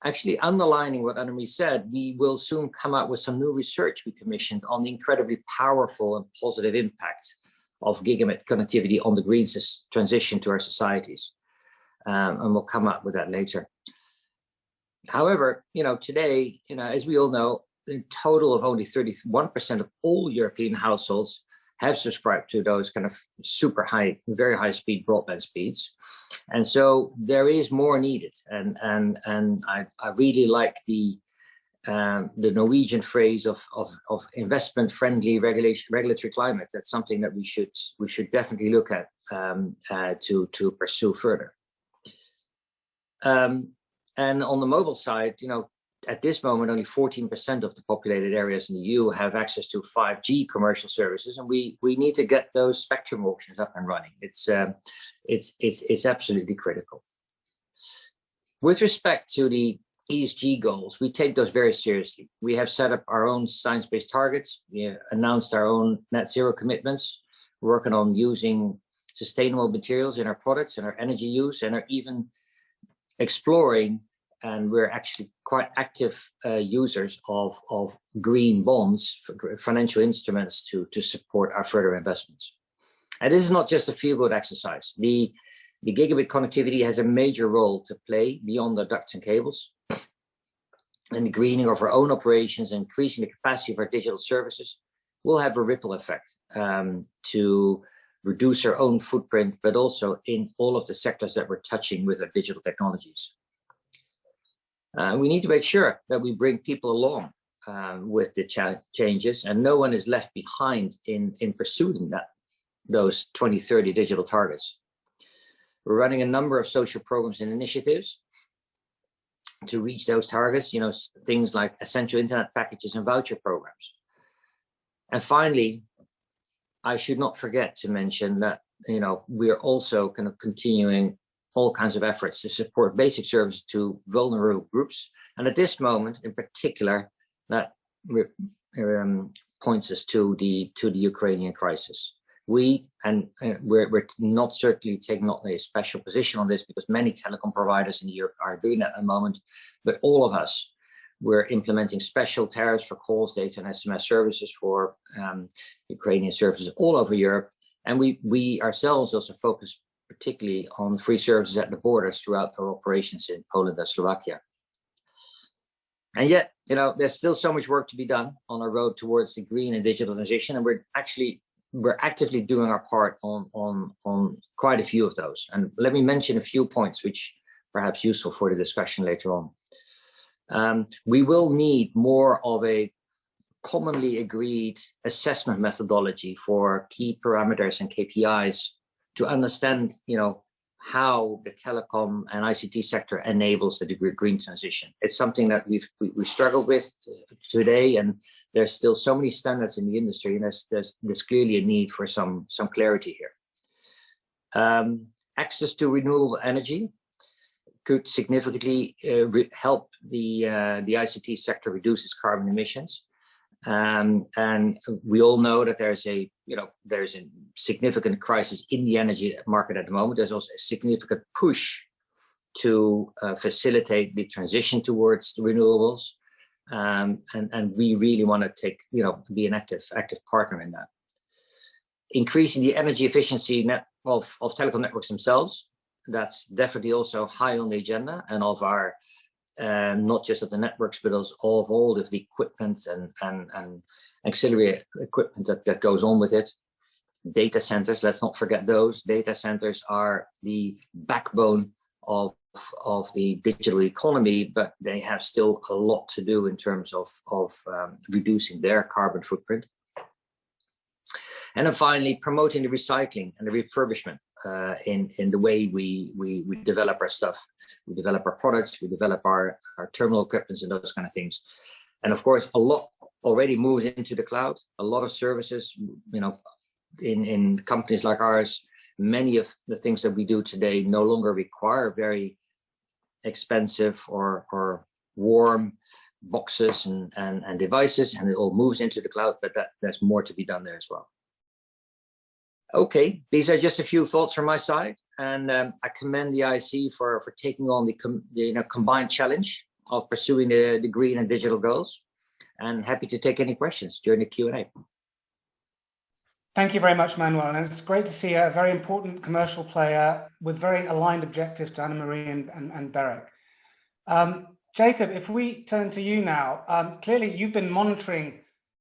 actually underlining what Anne-Marie said, we will soon come out with some new research we commissioned on the incredibly powerful and positive impact of gigabit connectivity on the green transition to our societies. And we'll come up with that later. However, today, as we all know, a total of only 31% of all European households have subscribed to those kind of super high, very high speed broadband speeds. And so there is more needed. And I really like the Norwegian phrase of investment friendly regulatory climate. That's something that we should definitely look at to pursue further. And on the mobile side, at this moment, only 14% of the populated areas in the EU have access to 5G commercial services, and we need to get those spectrum auctions up and running. It's absolutely critical. With respect to the ESG goals, we take those very seriously. We have set up our own science-based targets. We announced our own net zero commitments. We're working on using sustainable materials in our products and our energy use, and are even exploring, and we're actually quite active users of green bonds, financial instruments to support our further investments. And this is not just a feel-good exercise. The gigabit connectivity has a major role to play beyond the ducts and cables. And the greening of our own operations and increasing the capacity of our digital services will have a ripple effect to reduce our own footprint, but also in all of the sectors that we're touching with our digital technologies. We need to make sure that we bring people along with the changes, and no one is left behind in pursuing those 2030 digital targets. We're running a number of social programs and initiatives to reach those targets, things like essential internet packages and voucher programs. And finally, I should not forget to mention that, we're also kind of continuing all kinds of efforts to support basic services to vulnerable groups. And at this moment, in particular, that points us to the Ukrainian crisis. We're not certainly taking a special position on this, because many telecom providers in Europe are doing that at the moment, but all of us, we're implementing special tariffs for calls, data, and SMS services for Ukrainian services all over Europe. And we ourselves also focus particularly on free services at the borders throughout our operations in Poland and Slovakia. And yet, there's still so much work to be done on our road towards the green and digital transition, and we're actively doing our part on quite a few of those. And let me mention a few points which perhaps useful for the discussion later on. We will need more of a commonly agreed assessment methodology for key parameters and KPIs to understand, how the telecom and ICT sector enables the green transition. It's something that we've struggled with today, and there's still so many standards in the industry, and there's clearly a need for some clarity here. Access to renewable energy could significantly help the ICT sector reduce its carbon emissions. And we all know that there's a significant crisis in the energy market at the moment. There's also a significant push to facilitate the transition towards the renewables, and we really want to be an active partner in that. Increasing the energy efficiency of telecom networks themselves, that's definitely also high on the agenda, and of our not just of the networks, but also of all of the equipment and auxiliary equipment that goes on with it. Data centers, let's not forget those. Data centers are the backbone of the digital economy, but they have still a lot to do in terms of reducing their carbon footprint. And then finally, promoting the recycling and the refurbishment in the way we develop our stuff. We develop our products, we develop our terminal equipment and those kind of things. And of course, a lot already moves into the cloud. A lot of services, you know, in companies like ours, many of the things that we do today no longer require very expensive or warm boxes and devices, and it all moves into the cloud, but there's more to be done there as well. Okay, these are just a few thoughts from my side, and I commend the IIC for taking on the combined challenge of pursuing the green and digital goals, and happy to take any questions during the Q&A. Thank you very much, Manuel. And it's great to see a very important commercial player with very aligned objectives to Anna-Marie and Derek. Jacob, if we turn to you now, clearly you've been monitoring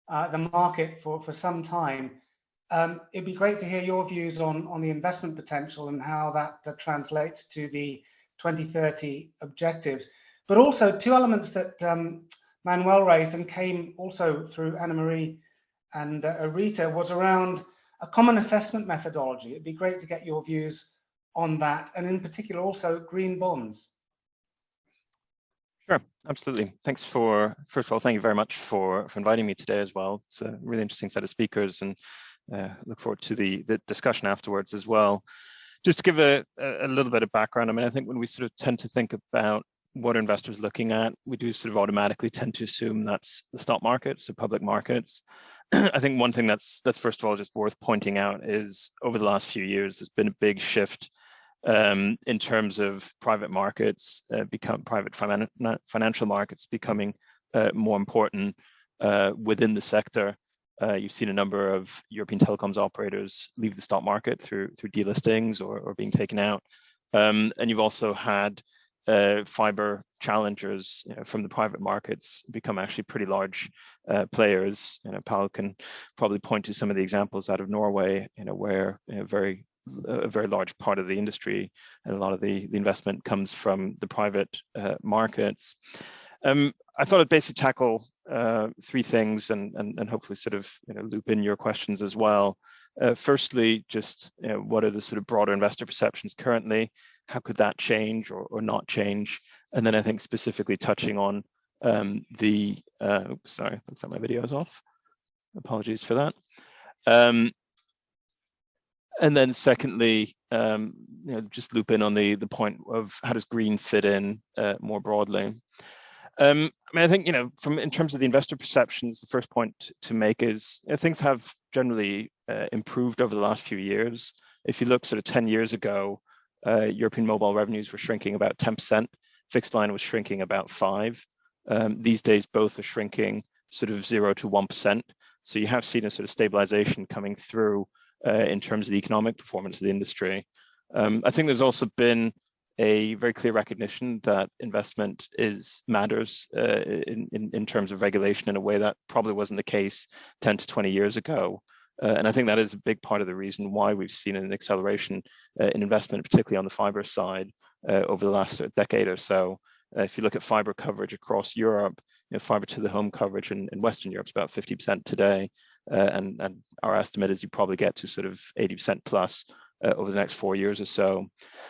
the market for some time. It'd be great to hear your views on the investment potential and how that translates to the 2030 objectives. But also two elements that Manuel raised and came also through Anna-Marie and Rita was around a common assessment methodology. It'd be great to get your views on that, and in particular also green bonds. Sure, absolutely. Thanks first of all, thank you very much for inviting me today as well. It's a really interesting set of speakers, and look forward to the discussion afterwards as well. Just to give a little bit of background, I mean, I think when we sort of tend to think about what investors are looking at, we do sort of automatically tend to assume that's the stock markets, so public markets. I think one thing that's first of all just worth pointing out is over the last few years, there's been a big shift in terms of private markets, private financial markets becoming more important within the sector. You've seen a number of European telecoms operators leave the stock market through delistings or being taken out. And you've also had fiber challengers, you know, from the private markets become actually pretty large players. You know, Paul can probably point to some of the examples out of Norway, you know, where a very large part of the industry and a lot of the investment comes from the private markets. I thought I'd basically tackle three things and hopefully sort of, you know, loop in your questions as well. Firstly, just, you know, what are the sort of broader investor perceptions currently? How could that change or not change? And then I think specifically touching on sorry, looks like my video is off. Apologies for that. And then secondly, you know, just loop in on the point of how does green fit in more broadly. I mean, I think, you know, in terms of the investor perceptions, the first point to make is, you know, things have generally improved over the last few years. If you look sort of 10 years ago, European mobile revenues were shrinking about 10%, fixed line was shrinking about 5%. These days, both are shrinking sort of 0 to 1%. So you have seen a sort of stabilization coming through in terms of the economic performance of the industry. I think there's also been a very clear recognition that investment matters in terms of regulation in a way that probably wasn't the case 10 to 20 years ago. And I think that is a big part of the reason why we've seen an acceleration in investment, particularly on the fiber side over the last decade or so. If you look at fiber coverage across Europe, you know, fiber to the home coverage in Western Europe is about 50% today. And our estimate is you probably get to sort of 80% plus over the next 4 years or so.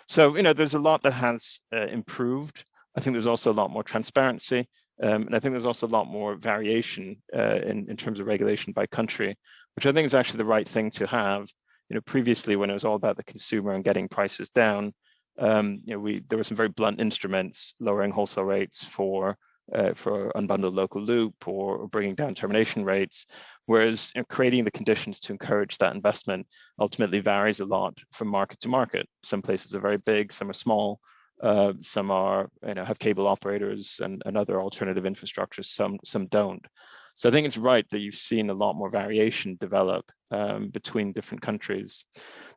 So, you know, there's a lot that has improved. I think there's also a lot more transparency. And I think there's also a lot more variation in terms of regulation by country, which I think is actually the right thing to have. You know, previously when it was all about the consumer and getting prices down, you know, there were some very blunt instruments, lowering wholesale rates for unbundled local loop or bringing down termination rates, whereas, you know, creating the conditions to encourage that investment ultimately varies a lot from market to market. Some places are very big, some are small, some are, you know, have cable operators and other alternative infrastructures, some don't. So I think it's right that you've seen a lot more variation develop between different countries.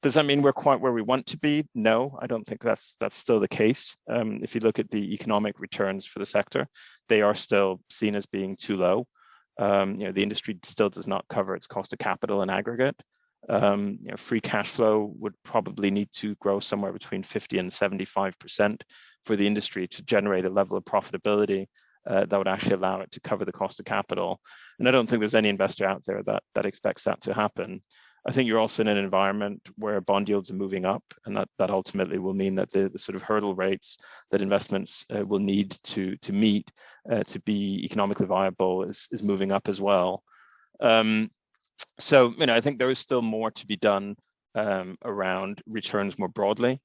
Does that mean we're quite where we want to be? No, I don't think that's still the case. If you look at the economic returns for the sector, they are still seen as being too low. You know, the industry still does not cover its cost of capital in aggregate. You know, free cash flow would probably need to grow somewhere between 50 and 75% for the industry to generate a level of profitability that would actually allow it to cover the cost of capital. And I don't think there's any investor out there that expects that to happen. I think you're also in an environment where bond yields are moving up, and that ultimately will mean that the sort of hurdle rates that investments will need to meet to be economically viable is moving up as well. So, I think there is still more to be done around returns more broadly.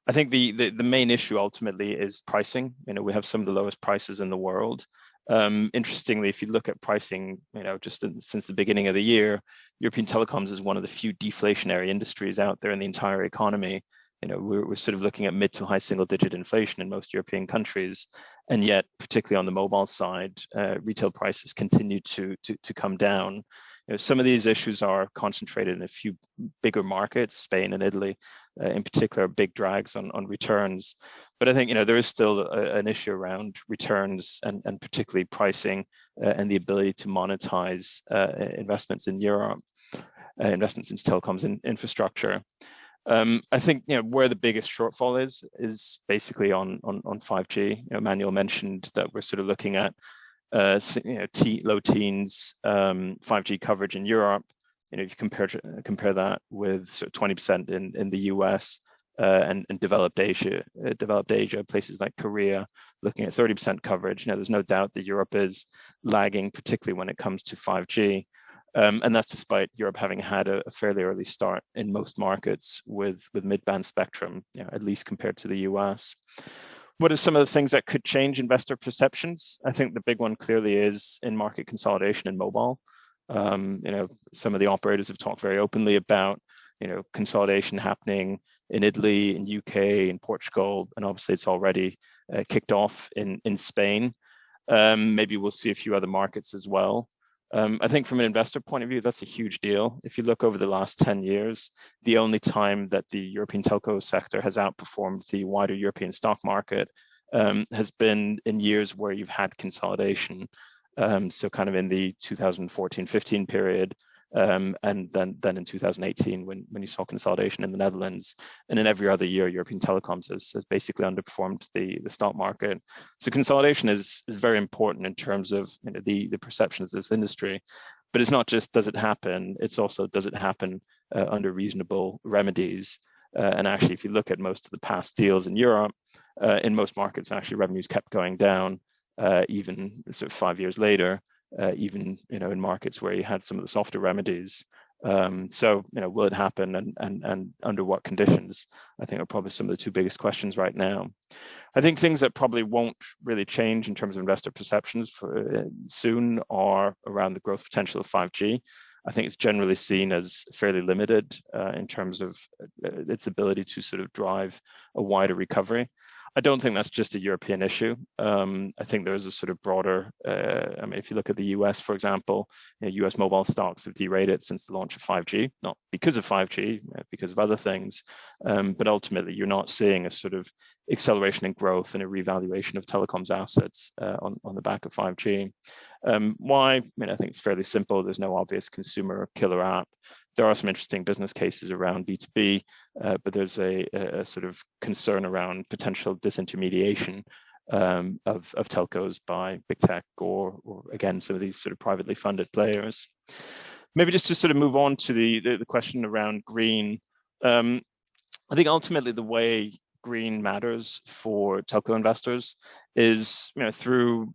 I think the main issue ultimately is pricing. We have some of the lowest prices in the world. Interestingly, if you look at pricing, just since the beginning of the year, European telecoms is one of the few deflationary industries out there in the entire economy. We're sort of looking at mid to high single-digit inflation in most European countries, and yet, particularly on the mobile side, retail prices continue to come down. Some of these issues are concentrated in a few bigger markets, Spain and Italy, in particular, big drags on returns. But I think there is still an issue around returns and particularly pricing and the ability to monetize investments in Europe, investments into telecoms and infrastructure. I think where the biggest shortfall is basically on 5G. Manuel mentioned that we're sort of looking at low teens 5G coverage in Europe. If you compare that with sort of 20% in the US and developed Asia, places like Korea, looking at 30% coverage. There's no doubt that Europe is lagging, particularly when it comes to 5G. And that's despite Europe having had a fairly early start in most markets with mid-band spectrum, at least compared to the US. What are some of the things that could change investor perceptions? I think the big one clearly is in market consolidation in mobile. Some of the operators have talked very openly about, consolidation happening in Italy, in UK, in Portugal, and obviously it's already kicked off in Spain. Maybe we'll see a few other markets as well. I think from an investor point of view, that's a huge deal. If you look over the last 10 years, the only time that the European telco sector has outperformed the wider European stock market has been in years where you've had consolidation. So kind of in the 2014-15 period, and then in 2018 when you saw consolidation in the Netherlands, and in every other year European telecoms has basically underperformed the stock market. So consolidation is very important in terms of the perceptions of this industry, but it's not just does it happen, it's also does it happen under reasonable remedies. And actually, if you look at most of the past deals in Europe, in most markets actually revenues kept going down even sort of 5 years later. Even in markets where you had some of the softer remedies. So will it happen and under what conditions? I think are probably some of the two biggest questions right now. I think things that probably won't really change in terms of investor perceptions soon are around the growth potential of 5G. I think it's generally seen as fairly limited in terms of its ability to sort of drive a wider recovery. I don't think that's just a European issue. I think there is a sort of broader, if you look at the US, for example, US mobile stocks have derated since the launch of 5G, not because of 5G, because of other things. But ultimately, you're not seeing a sort of acceleration in growth and a revaluation of telecoms assets on the back of 5G. Why? I think it's fairly simple. There's no obvious consumer killer app. There are some interesting business cases around B2B, but there's a sort of concern around potential disintermediation of telcos by big tech or again, some of these sort of privately funded players. Maybe just to sort of move on to the question around green. I think ultimately the way green matters for telco investors is through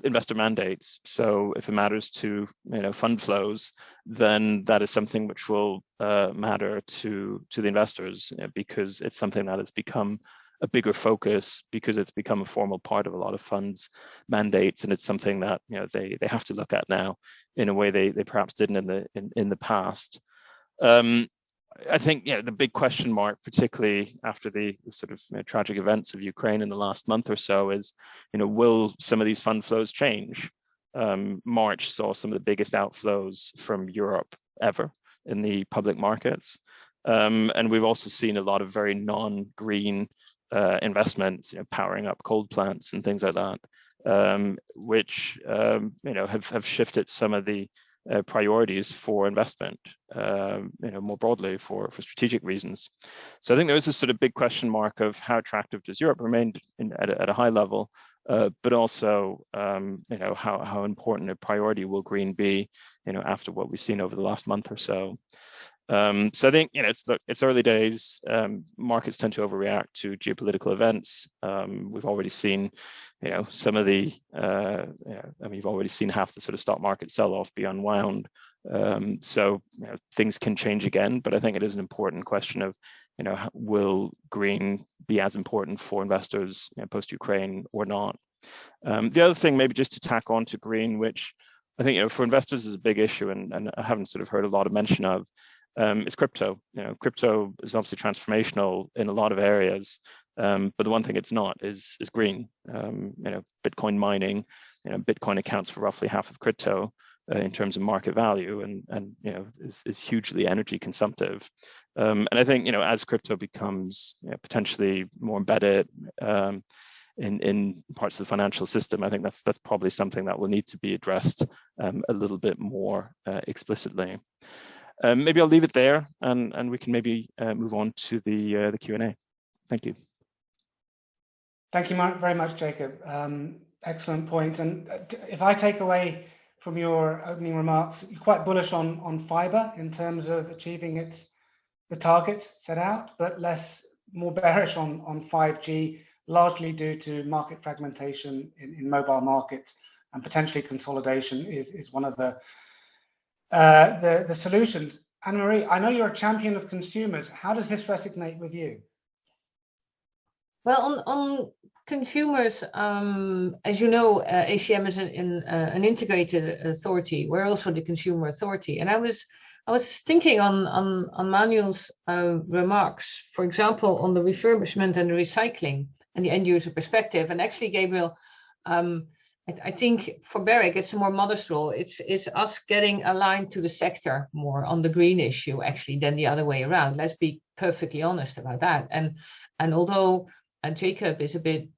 investor mandates. So if it matters to fund flows, then that is something which will matter to the investors because it's something that has become a bigger focus because it's become a formal part of a lot of funds mandates, and it's something that they have to look at now in a way they perhaps didn't in the past. I think the big question mark, particularly after the sort of tragic events of Ukraine in the last month or so, is will some of these fund flows change? March saw some of the biggest outflows from Europe ever in the public markets, and we've also seen a lot of very non-green investments, powering up coal plants and things like that, which have shifted some of the priorities for investment, more broadly for strategic reasons. So I think there is a sort of big question mark of how attractive does Europe remain at a high level, but also how important a priority will green be, after what we've seen over the last month or so. So I think it's early days. Markets tend to overreact to geopolitical events. We've already seen, some of the. You've already seen half the sort of stock market sell-off be unwound. So things can change again, but I think it is an important question of, will green be as important for investors post-Ukraine or not? The other thing, maybe just to tack on to green, which I think for investors is a big issue, and I haven't sort of heard a lot of mention of. Is crypto. Crypto is obviously transformational in a lot of areas, but the one thing it's not is green. Bitcoin mining, Bitcoin accounts for roughly half of crypto in terms of market value, and is hugely energy consumptive. And I think as crypto becomes potentially more embedded in parts of the financial system, I think that's probably something that will need to be addressed a little bit more explicitly. Maybe I'll leave it there, and we can maybe move on to the Q&A. Thank you. Thank you very much, Jacob. Excellent point. And if I take away from your opening remarks, you're quite bullish on fiber in terms of achieving the targets set out, but more bearish on 5G, largely due to market fragmentation in mobile markets, and potentially consolidation is one of the solutions. Anne-Marie, I know you're a champion of consumers. How does this resonate with you? Well, on consumers, as you know, ACM is an integrated authority. We're also the consumer authority. And I was thinking on Manuel's remarks, for example, on the refurbishment and the recycling and the end user perspective. And actually, Gabriel, I think for Barrick, it's a more modest role. It's us getting aligned to the sector more on the green issue, actually, than the other way around. Let's be perfectly honest about that. And although Jacob was a bit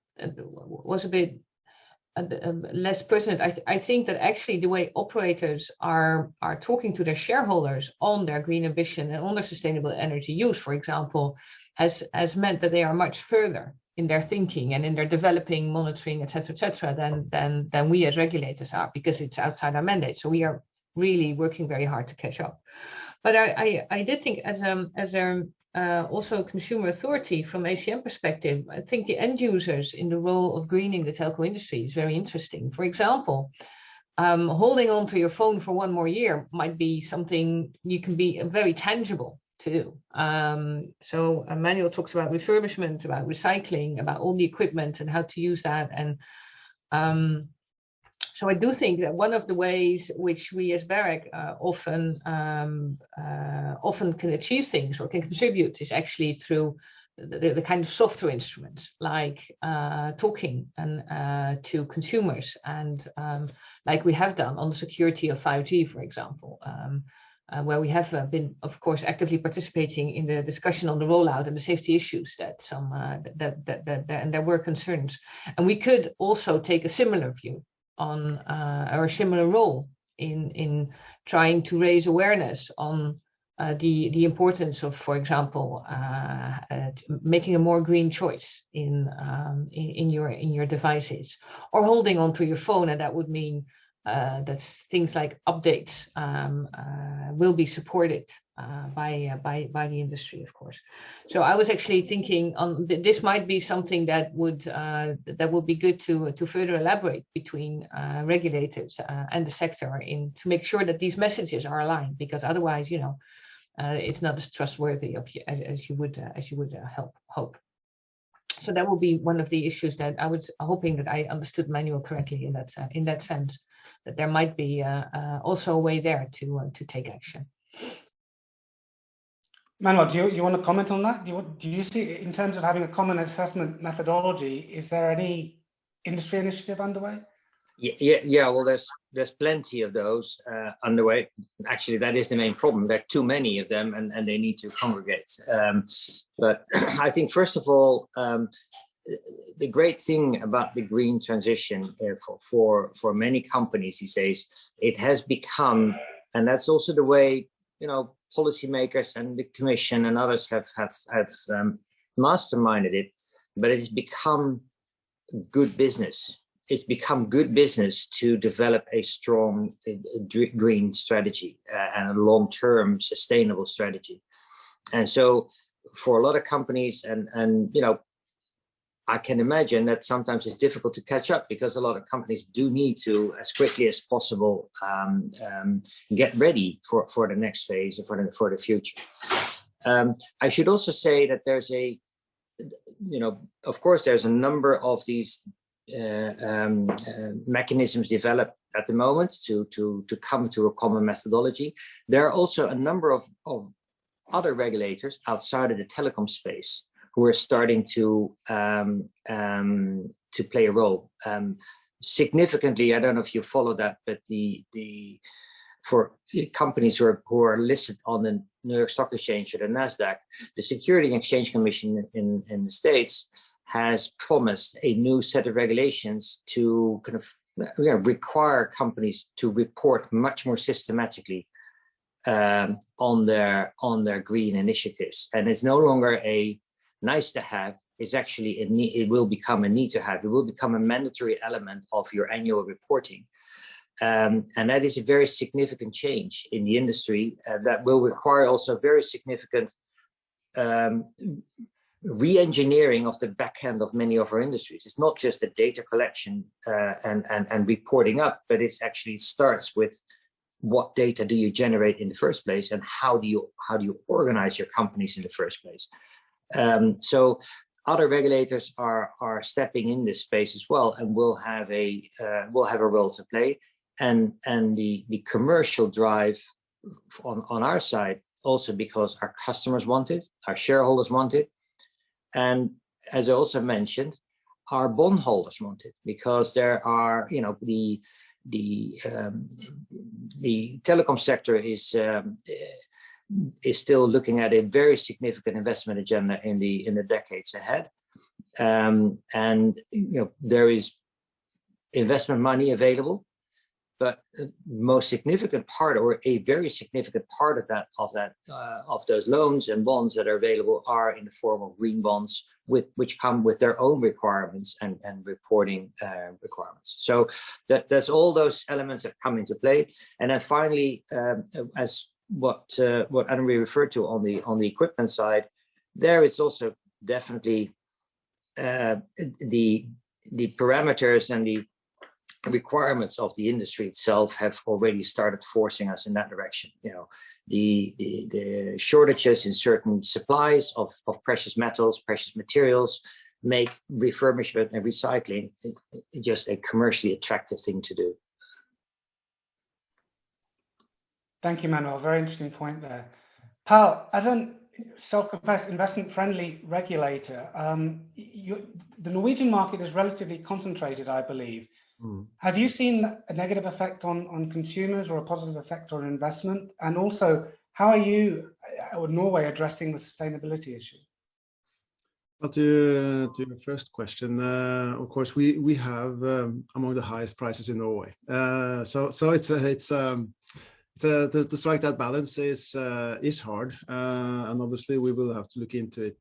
less pertinent, I think that actually the way operators are talking to their shareholders on their green ambition and on their sustainable energy use, for example, has meant that they are much further in their thinking and in their developing, monitoring, et cetera, than we as regulators are, because it's outside our mandate. So we are really working very hard to catch up. But I did think as also consumer authority from ACM perspective, I think the end users in the role of greening the telco industry is very interesting. For example, holding on to your phone for one more year might be something you can be very tangible to do. So Manuel talks about refurbishment, about recycling, about all the equipment and how to use that. And so I do think that one of the ways which we as Barrick often can achieve things or can contribute is actually through the kind of software instruments, like talking and to consumers, and like we have done on the security of 5G, for example, where we have been, of course, actively participating in the discussion on the rollout and the safety issues that and there were concerns. And we could also take a similar view on or a similar role in trying to raise awareness on the importance of, for example, making a more green choice in your devices, or holding onto your phone, and that would mean that things like updates will be supported by the industry, of course. So I was actually thinking on this might be something that would be good to further elaborate between regulators and the sector to make sure that these messages are aligned, because otherwise, it's not as trustworthy as you would hope. So that will be one of the issues that I was hoping that I understood Manuel correctly in that sense, that there might be also a way there to take action. Manuel, do you want to comment on that? Do you see, in terms of having a common assessment methodology, is there any industry initiative underway? Yeah. Well, there's plenty of those underway. Actually, that is the main problem. There are too many of them, and they need to congregate. But I think, first of all, the great thing about the green transition for many companies these days, it has become, and that's also the way policymakers and the Commission and others have masterminded it, but it has become good business. it's become good business to develop a strong green strategy and a long-term sustainable strategy. And so for a lot of companies, and you know, I can imagine that sometimes it's difficult to catch up because a lot of companies do need to, as quickly as possible, get ready for the next phase or for the future. I should also say that there's a, you know, of course, there's a number of these mechanisms developed at the moment to come to a common methodology. There are also a number of other regulators outside of the telecom space who are starting to play a role. Significantly, I don't know if you follow that, but for companies who are listed on the New York Stock Exchange or the NASDAQ, the Security and Exchange Commission in the States has promised a new set of regulations to kind of require companies to report much more systematically on their green initiatives. And it's no longer a nice to have, it's actually it will become a need to have. It will become a mandatory element of your annual reporting. And that is a very significant change in the industry that will require also very significant re-engineering of the back end of many of our industries. It's not just a data collection and reporting up, but it's actually starts with what data do you generate in the first place, and how do you organize your companies in the first place. So other regulators are stepping in this space as well, and will have a role to play. And the commercial drive on our side, also because our customers want it, our shareholders want it, and as I also mentioned, our bondholders want it, because there are, you know, the telecom sector is still looking at a very significant investment agenda in the decades ahead, and you know, there is investment money available, but most significant part, or a very significant part of those loans and bonds that are available, are in the form of green bonds, which come with their own requirements and reporting requirements. So that's all those elements that come into play. And then finally, as what Anne-Marie referred to on the equipment side, there it's also definitely the parameters and the requirements of the industry itself have already started forcing us in that direction. You know, the shortages in certain supplies of precious metals, precious materials, make refurbishment and recycling just a commercially attractive thing to do. Thank you, Manuel. Very interesting point there. Paul, as a self-confessed investment-friendly regulator, the Norwegian market is relatively concentrated, I believe. Have you seen a negative effect on consumers or a positive effect on investment? And also, how are you or Norway addressing the sustainability issue? Well, to your first question, of course, we have among the highest prices in Norway. So it's to strike that balance is hard, and obviously we will have to look into it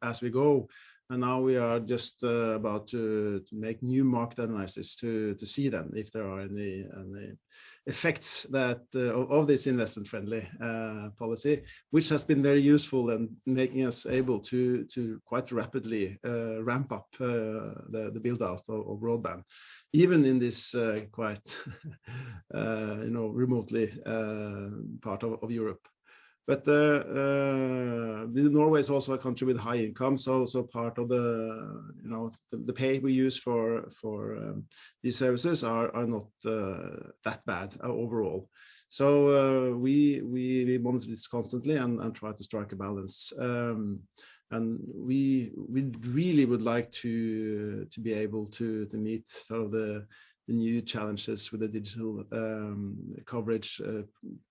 as we go. And now we are just about to make new market analysis to see then if there are any effects that of this investment-friendly policy, which has been very useful in making us able to quite rapidly ramp up the build-out of broadband, even in this quite remotely part of Europe. But Norway is also a country with high income, so part of the pay we use for these services are not that bad overall. So we monitor this constantly and try to strike a balance. And we really would like to be able to meet sort of the new challenges with the digital coverage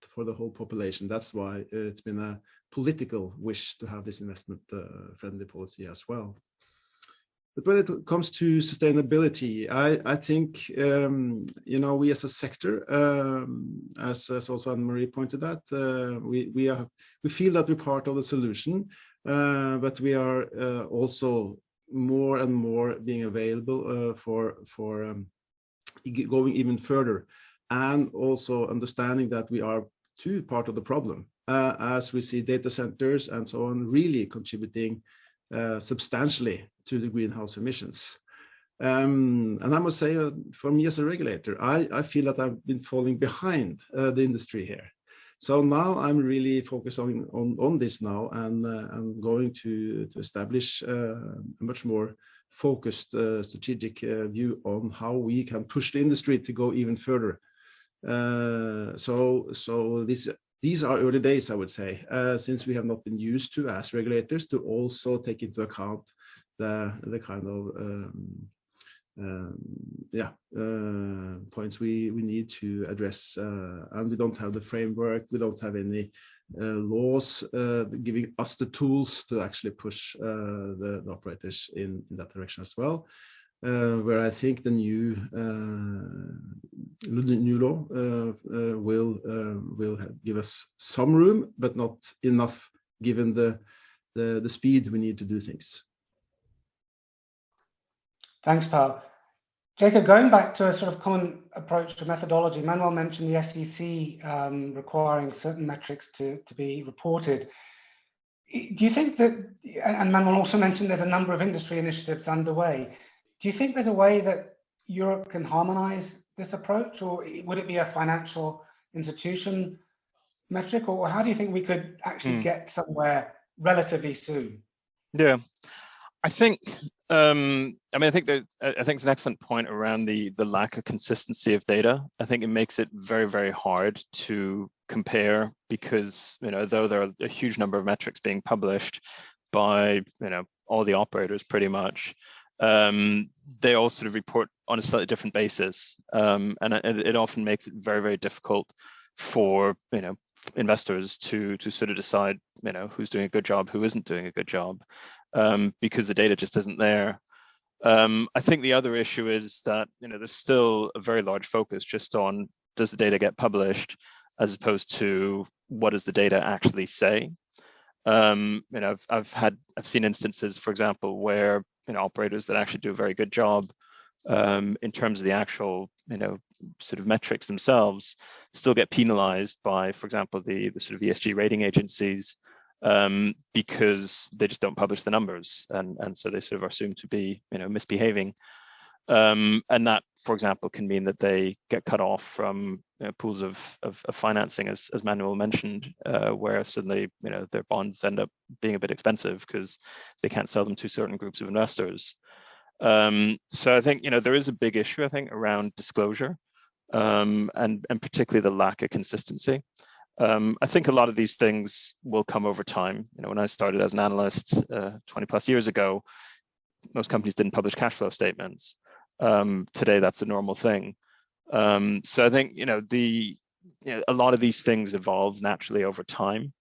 for the whole population. That's why it's been a political wish to have this investment-friendly policy as well. But when it comes to sustainability, I think we as a sector, as also Anne-Marie pointed out, we feel that we're part of the solution, but we are also more and more being available for going even further, and also understanding that we are too part of the problem, as we see data centers and so on really contributing substantially to the greenhouse emissions. And I must say, for me as a regulator, I feel that I've been falling behind the industry here. So now I'm really focused on this now, and I'm going to establish a much more focused strategic view on how we can push the industry to go even further. So these are early days, I would say, since we have not been used to, as regulators, to also take into account the kind of points we need to address, and we don't have the framework, we don't have any laws giving us the tools to actually push the operators in that direction as well. Where I think the new law will give us some room, but not enough, given the speed we need to do things. Thanks, Paul. Jacob, going back to a sort of common approach to methodology, Manuel mentioned the SEC requiring certain metrics to be reported. Do you think that, and Manuel also mentioned there's a number of industry initiatives underway, do you think there's a way that Europe can harmonize this approach, or would it be a financial institution metric, or how do you think we could actually get somewhere relatively soon? Yeah, I think I think it's an excellent point around the lack of consistency of data. I think it makes it very, very hard to compare, because though there are a huge number of metrics being published by all the operators pretty much, they all sort of report on a slightly different basis, and it often makes it very, very difficult for investors to sort of decide who's doing a good job, who isn't doing a good job, because the data just isn't there. I think the other issue is that there's still a very large focus just on, does the data get published, as opposed to what does the data actually say. I've seen instances, for example, where operators that actually do a very good job in terms of the actual sort of metrics themselves still get penalized by, for example, the sort of ESG rating agencies, because they just don't publish the numbers, and so they sort of are assumed to be misbehaving, and that, for example, can mean that they get cut off from pools of financing, as Manuel mentioned, where suddenly their bonds end up being a bit expensive because they can't sell them to certain groups of investors. So I think there is a big issue, I think, around disclosure, and particularly the lack of consistency. I think a lot of these things will come over time. When I started as an analyst 20 plus years ago, most companies didn't publish cash flow statements. Today, that's a normal thing. So I think a lot of these things evolve naturally over time,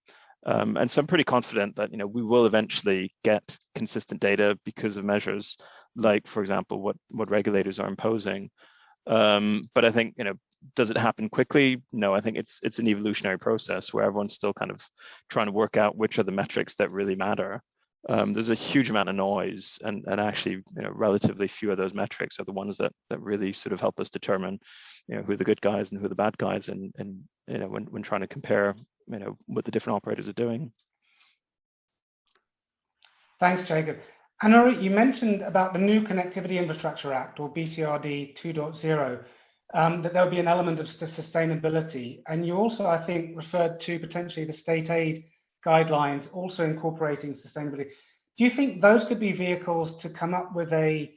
and so I'm pretty confident that we will eventually get consistent data because of measures like, for example, what regulators are imposing. But I think does it happen quickly? No, I think it's an evolutionary process where everyone's still kind of trying to work out which are the metrics that really matter. There's a huge amount of noise, and actually relatively few of those metrics are the ones that really sort of help us determine who are the good guys and who are the bad guys, and when trying to compare what the different operators are doing. Thanks, Jacob. Anna, you mentioned about the new Connectivity Infrastructure Act, or BCRD 2.0, that there will be an element of sustainability, and you also, I think, referred to potentially the state aid guidelines also incorporating sustainability. Do you think those could be vehicles to come up with a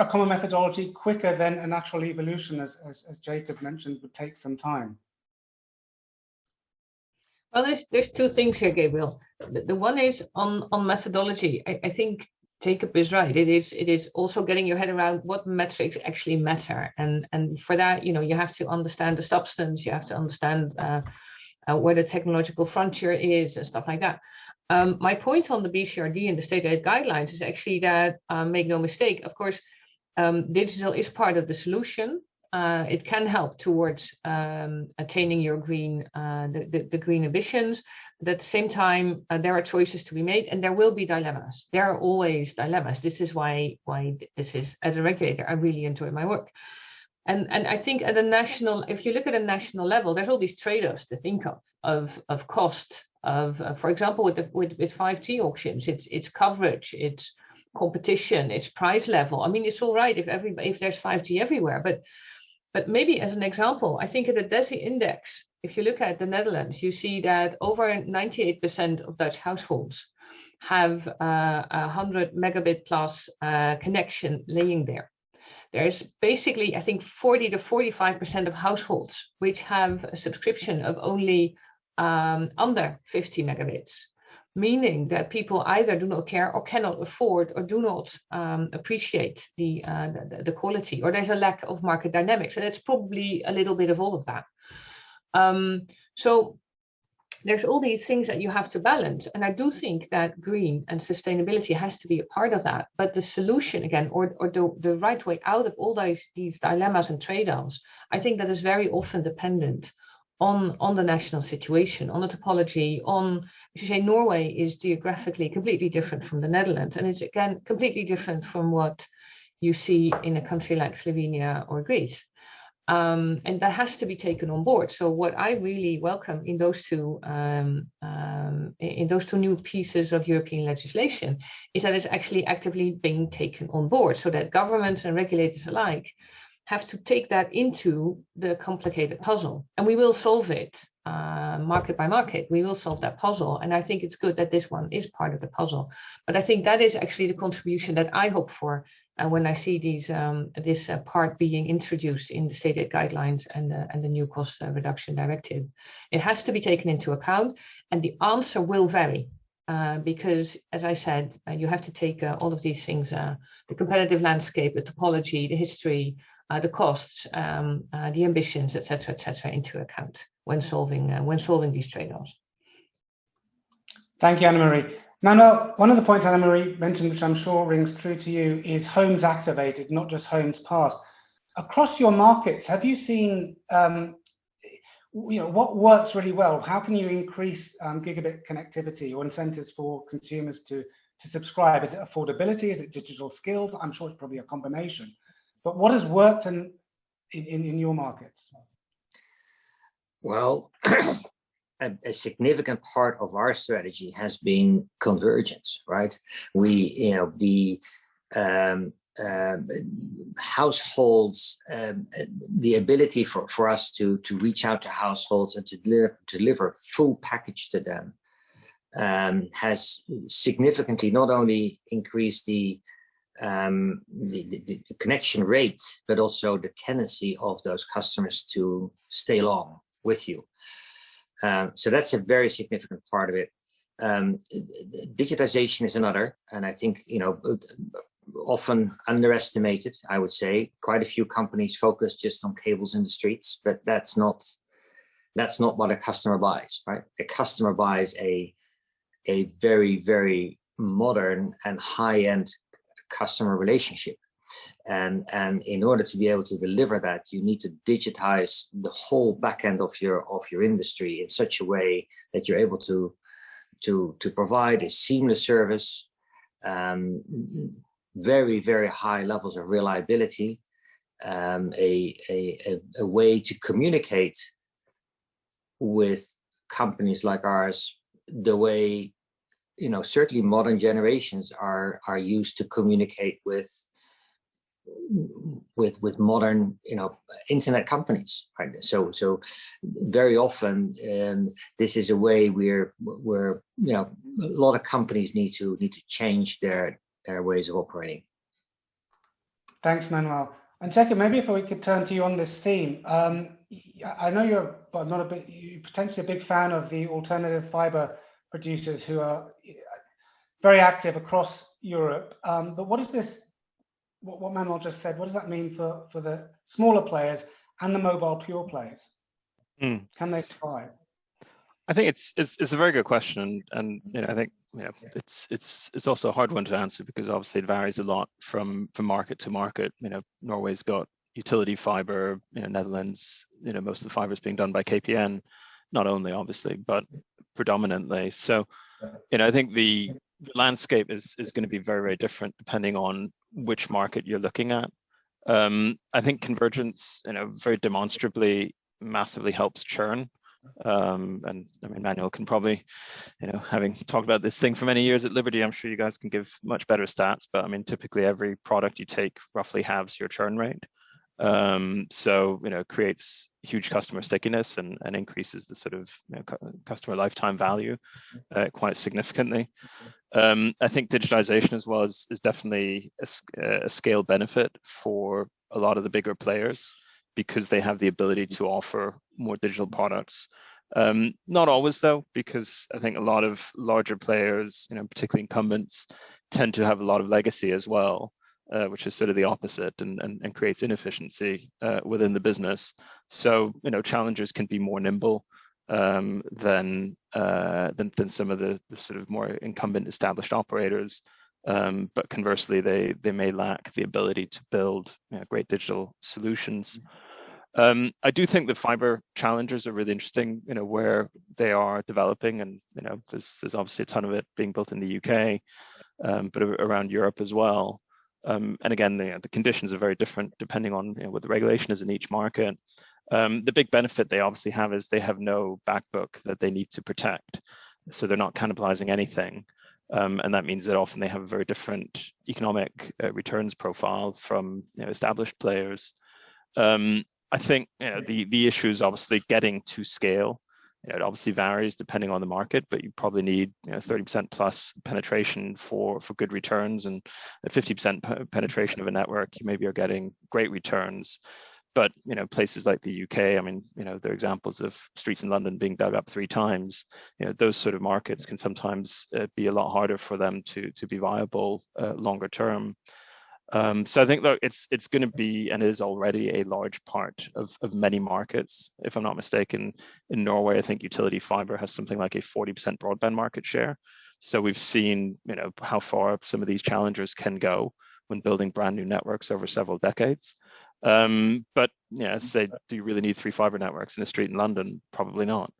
common methodology quicker than a natural evolution, as Jacob mentioned, would take some time? Well, there's two things here, Gabriel. The one is on methodology. I think Jacob is right. It is also getting your head around what metrics actually matter, and for that, you have to understand the substance. You have to understand where the technological frontier is and stuff like that. My point on the BCRD and the state aid guidelines is actually that, make no mistake, of course, digital is part of the solution, It can help towards attaining your green, the green ambitions. But at the same time, there are choices to be made, and there will be dilemmas. There are always dilemmas. This is why this is, as a regulator, I really enjoy my work. And I think at a national, if you look at a national level, there's all these trade-offs to think of cost, of for example, with 5G auctions, it's coverage, it's competition, it's price level. I mean, it's all right if there's 5G everywhere, but maybe as an example, I think at the DESI index, if you look at the Netherlands, you see that over 98% of Dutch households have a 100 megabit plus connection laying there. There's basically, I think, 40 to 45% of households which have a subscription of only under 50 megabits, meaning that people either do not care or cannot afford or do not appreciate the quality, or there's a lack of market dynamics. And it's probably a little bit of all of that. So there's all these things that you have to balance. And I do think that green and sustainability has to be a part of that. But the solution, again, or the right way out of all these dilemmas and trade-offs, I think that is very often dependent on the national situation, on the topology, on, as you say, Norway is geographically completely different from the Netherlands. And it's, again, completely different from what you see in a country like Slovenia or Greece. And that has to be taken on board. So what I really welcome in those two new pieces of European legislation is that it's actually actively being taken on board, so that governments and regulators alike have to take that into the complicated puzzle. And we will solve it market by market. We will solve that puzzle. And I think it's good that this one is part of the puzzle. But I think that is actually the contribution that I hope for when I see this part being introduced in the state aid guidelines and the new cost reduction directive. It has to be taken into account, and the answer will vary because, as I said, you have to take all of these things, the competitive landscape, the topology, the history, the costs, the ambitions, et cetera, into account when solving these trade-offs. Thank you, Anna-Marie. Manuel, one of the points Anna-Marie mentioned, which I'm sure rings true to you, is homes activated, not just homes passed. Across your markets, have you seen, what works really well? How can you increase gigabit connectivity or incentives for consumers to subscribe? Is it affordability? Is it digital skills? I'm sure it's probably a combination. But what has worked in your markets? Well, a significant part of our strategy has been convergence, right? The households, the ability for us to reach out to households and to deliver full package to them has significantly not only increased the connection rate, but also the tendency of those customers to stay long with you. So that's a very significant part of it. Digitization is another, and I think, often underestimated, I would say. Quite a few companies focus just on cables in the streets, but that's not what a customer buys, right? A customer buys a very, very modern and high-end customer relationship. And in order to be able to deliver that, you need to digitize the whole back end of your industry in such a way that you're able to provide a seamless service, very, very high levels of reliability, a way to communicate with companies like ours the way, certainly modern generations are used to communicate with modern, internet companies, right? So very often, this is a way where a lot of companies need to change their ways of operating. Thanks, Manuel. And Jacob, maybe if we could turn to you on this theme. I know you're potentially a big fan of the alternative fiber producers who are very active across Europe. But what is this? What Manuel just said, what does that mean for the smaller players and the mobile pure players? Can they survive? I think it's a very good question, and I think it's also a hard one to answer because obviously it varies a lot from market to market. Norway's got utility fiber, Netherlands, most of the fiber is being done by KPN, not only obviously, but predominantly. So, I think the landscape is going to be very, very different depending on which market you're looking at. I think convergence, very demonstrably massively helps churn. And I mean, Manuel can probably, having talked about this thing for many years at Liberty, I'm sure you guys can give much better stats, but I mean, typically every product you take roughly halves your churn rate. So, it creates huge customer stickiness and increases the sort of customer lifetime value quite significantly. I think digitization as well is definitely a scale benefit for a lot of the bigger players, because they have the ability to offer more digital products. Not always though, because I think a lot of larger players, particularly incumbents, tend to have a lot of legacy as well, which is sort of the opposite and creates inefficiency within the business. So, challengers can be more nimble than some of the sort of more incumbent established operators. But conversely, they may lack the ability to build great digital solutions. I do think the fiber challengers are really interesting, where they are developing, and there's obviously a ton of it being built in the UK, but around Europe as well. And again, the conditions are very different depending on what the regulation is in each market. The big benefit they obviously have is they have no backbook that they need to protect, so they're not cannibalizing anything. And that means that often they have a very different economic returns profile from established players. I think the issue is obviously getting to scale. It obviously varies depending on the market, but you probably need 30% plus penetration for good returns, and 50% penetration of a network, you maybe are getting great returns. But places like the UK, I mean, there are examples of streets in London being dug up 3 times. Those sort of markets can sometimes be a lot harder for them to be viable longer term. So I think that it's going to be, and is already, a large part of many markets. If I'm not mistaken, in Norway, I think utility fiber has something like a 40% broadband market share. So we've seen, how far some of these challengers can go when building brand new networks over several decades. But say, do you really need 3 fiber networks in a street in London? Probably not.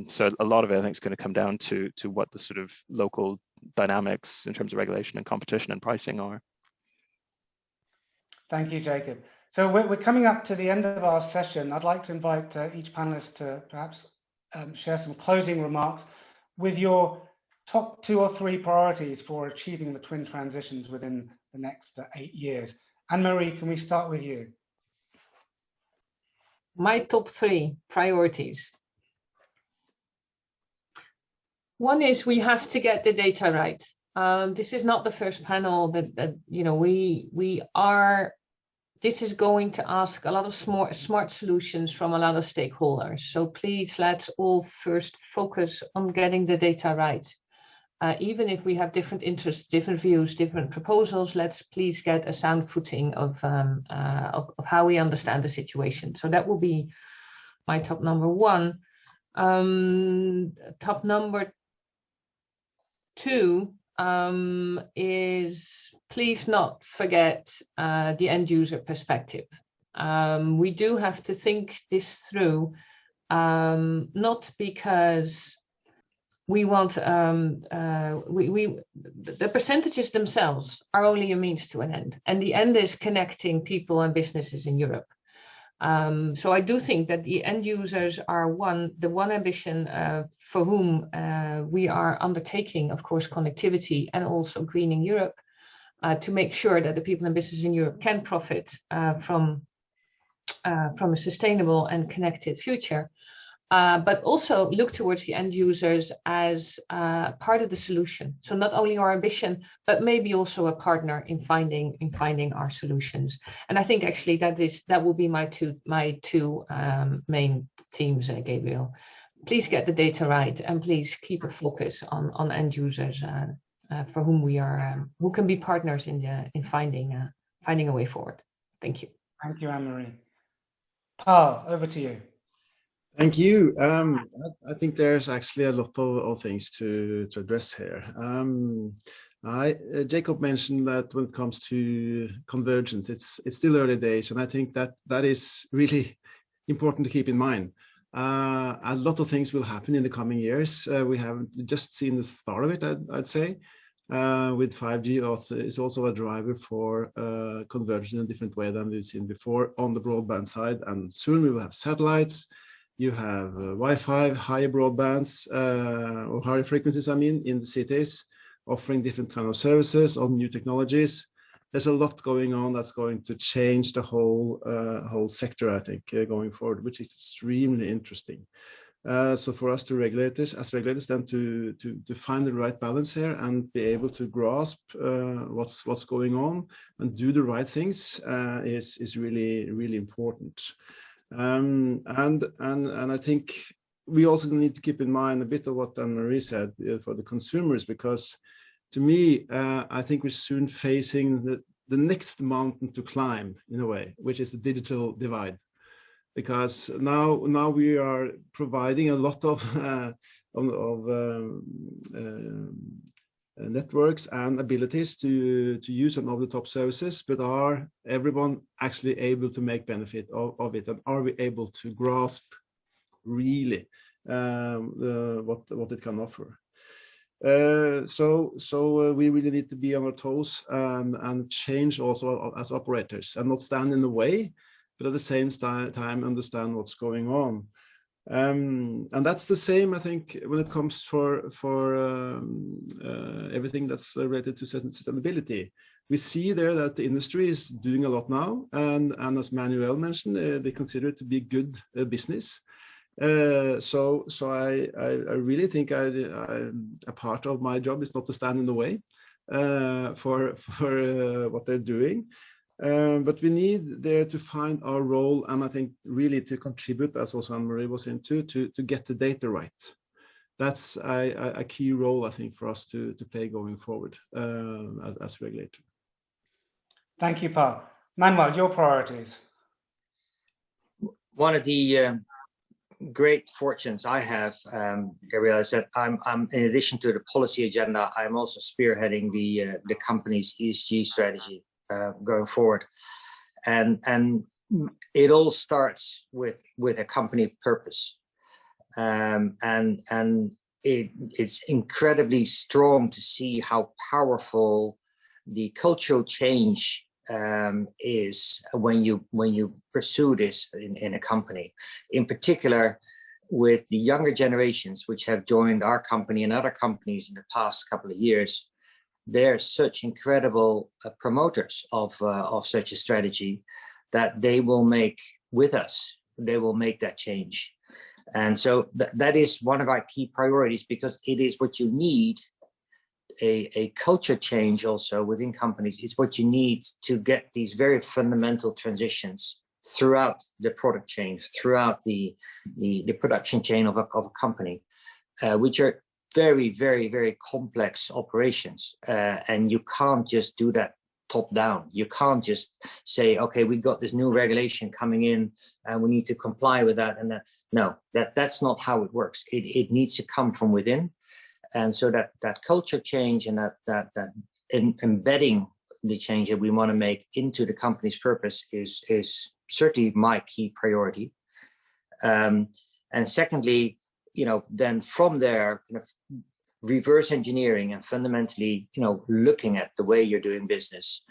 So a lot of it, I think, is going to come down to what the sort of local dynamics in terms of regulation and competition and pricing are. Thank you, Jacob. So we're coming up to the end of our session. I'd like to invite each panelist to perhaps share some closing remarks with your top 2 or 3 priorities for achieving the twin transitions within the next 8 years. Anne-Marie, can we start with you? My top 3 priorities. One is we have to get the data right. This is not the first panel that we are. This is going to ask a lot of smart solutions from a lot of stakeholders. So please, let's all first focus on getting the data right. Even if we have different interests, different views, different proposals, let's please get a sound footing of how we understand the situation. So that will be my top number 1. Top number 2 is please not forget the end user perspective. We do have to think this through, not because we want the percentages themselves are only a means to an end, and the end is connecting people and businesses in Europe. So I do think that the end users are the one ambition for whom we are undertaking, of course, connectivity and also greening Europe, to make sure that the people and businesses in Europe can profit from a sustainable and connected future. But also look towards the end users as part of the solution. So not only our ambition, but maybe also a partner in finding our solutions. And I think actually that will be my two main themes, Gabriel. Please get the data right, and please keep a focus on end users for whom who can be partners in finding a way forward. Thank you. Thank you, Anne-Marie. Paul, over to you. Thank you. I think there's actually a lot of things to address here. Jacob mentioned that when it comes to convergence, it's still early days, and I think that is really important to keep in mind. A lot of things will happen in the coming years. We have just seen the start of it, I'd say. With 5G is also a driver for convergence in a different way than we've seen before on the broadband side, and soon we will have satellites. You have Wi-Fi, higher broadbands, or higher frequencies, I mean, in the cities, offering different kind of services on new technologies. There's a lot going on that's going to change the whole sector, I think, going forward, which is extremely interesting. So for us as regulators, then to find the right balance here and be able to grasp what's going on and do the right things is really, really important. And I think we also need to keep in mind a bit of what Anne-Marie said for the consumers, because to me, I think we're soon facing the next mountain to climb in a way, which is the digital divide. Because now we are providing a lot of networks and abilities to use on over-the-top services, but are everyone actually able to make benefit of it, and are we able to grasp really what it can offer? So we really need to be on our toes and change also as operators, and not stand in the way, but at the same time understand what's going on. And that's the same, I think, when it comes for everything that's related to sustainability. We see there that the industry is doing a lot now, and as Manuel mentioned, they consider it to be good business. So I really think a part of my job is not to stand in the way for what they're doing. But we need there to find our role, and I think really to contribute, as also Anne-Marie was into, to get the data right. That's a key role, I think, for us to play going forward as regulator. Thank you, Paul. Manuel, your priorities. One of the great fortunes I have, Gabriel, is that I'm in addition to the policy agenda, I'm also spearheading the company's ESG strategy going forward, and it all starts with a company purpose, and it's incredibly strong to see how powerful the cultural change is when you pursue this in a company, in particular with the younger generations which have joined our company and other companies in the past couple of years. They're such incredible promoters of such a strategy that they will make with us. They will make that change. And so that is one of our key priorities, because it is what you need. A culture change also within companies is what you need to get these very fundamental transitions throughout the product chain, throughout the production chain of a company, which are very, very, very complex operations, and you can't just do that top down. You can't just say, okay, we got this new regulation coming in and we need to comply with that. And that's not how it works. It needs to come from within. And so that culture change and that embedding the change that we want to make into the company's purpose is certainly my key priority. And secondly, then from there, kind of reverse engineering and fundamentally, looking at the way you're doing business,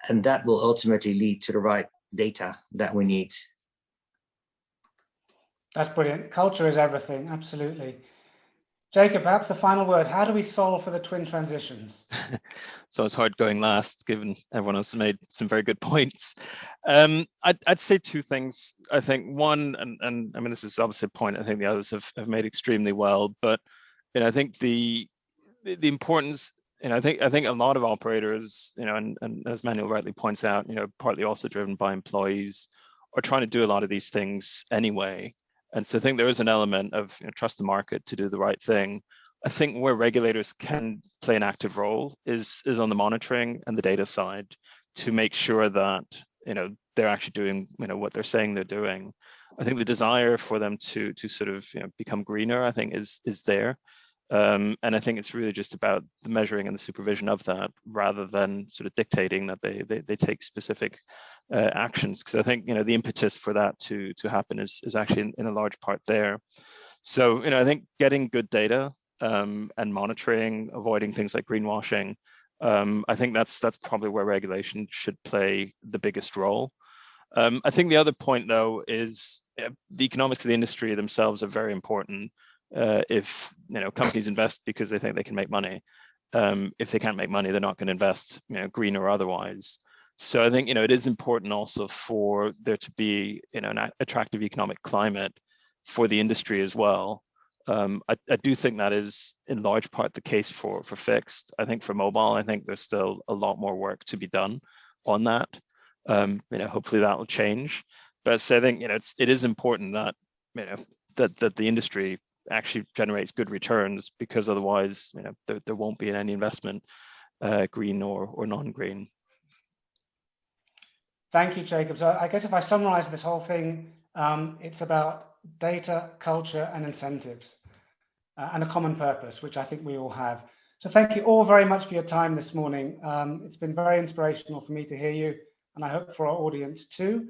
and that will ultimately lead to the right data that we need. That's brilliant. Culture is everything. Absolutely. Jacob, perhaps the final word. How do we solve for the twin transitions? So it's hard going last, given everyone else made some very good points. I'd say two things. I think one, and I mean, this is obviously a point I think the others have made extremely well, but I think the importance, I think a lot of operators, and as Manuel rightly points out, partly also driven by employees, are trying to do a lot of these things anyway. And so I think there is an element of trust the market to do the right thing. I think where regulators can play an active role is on the monitoring and the data side, to make sure that they're actually doing what they're saying they're doing. I think the desire for them to sort of become greener, I think is there. And I think it's really just about the measuring and the supervision of that, rather than sort of dictating that they take specific actions. Because I think, you know, the impetus for that to happen is actually in a large part there. So, you know, I think getting good data and monitoring, avoiding things like greenwashing, I think that's probably where regulation should play the biggest role. I think the other point, though, is the economics of the industry themselves are very important. If, you know, companies invest because they think they can make money, if they can't make money, they're not going to invest, you know, green or otherwise. So I think, you know, it is important also for there to be, you know, an attractive economic climate for the industry as well. I do think that is in large part the case for fixed. I think for mobile, I think there's still a lot more work to be done on that. You know, hopefully that will change. But so I think, you know, it is important that, you know, that the industry actually generates good returns, because otherwise, you know, there won't be any investment, green or non-green. Thank you, Jacob. So I guess if I summarize this whole thing, it's about data, culture, and incentives, and a common purpose, which I think we all have. So thank you all very much for your time this morning. It's been very inspirational for me to hear you, and I hope for our audience too.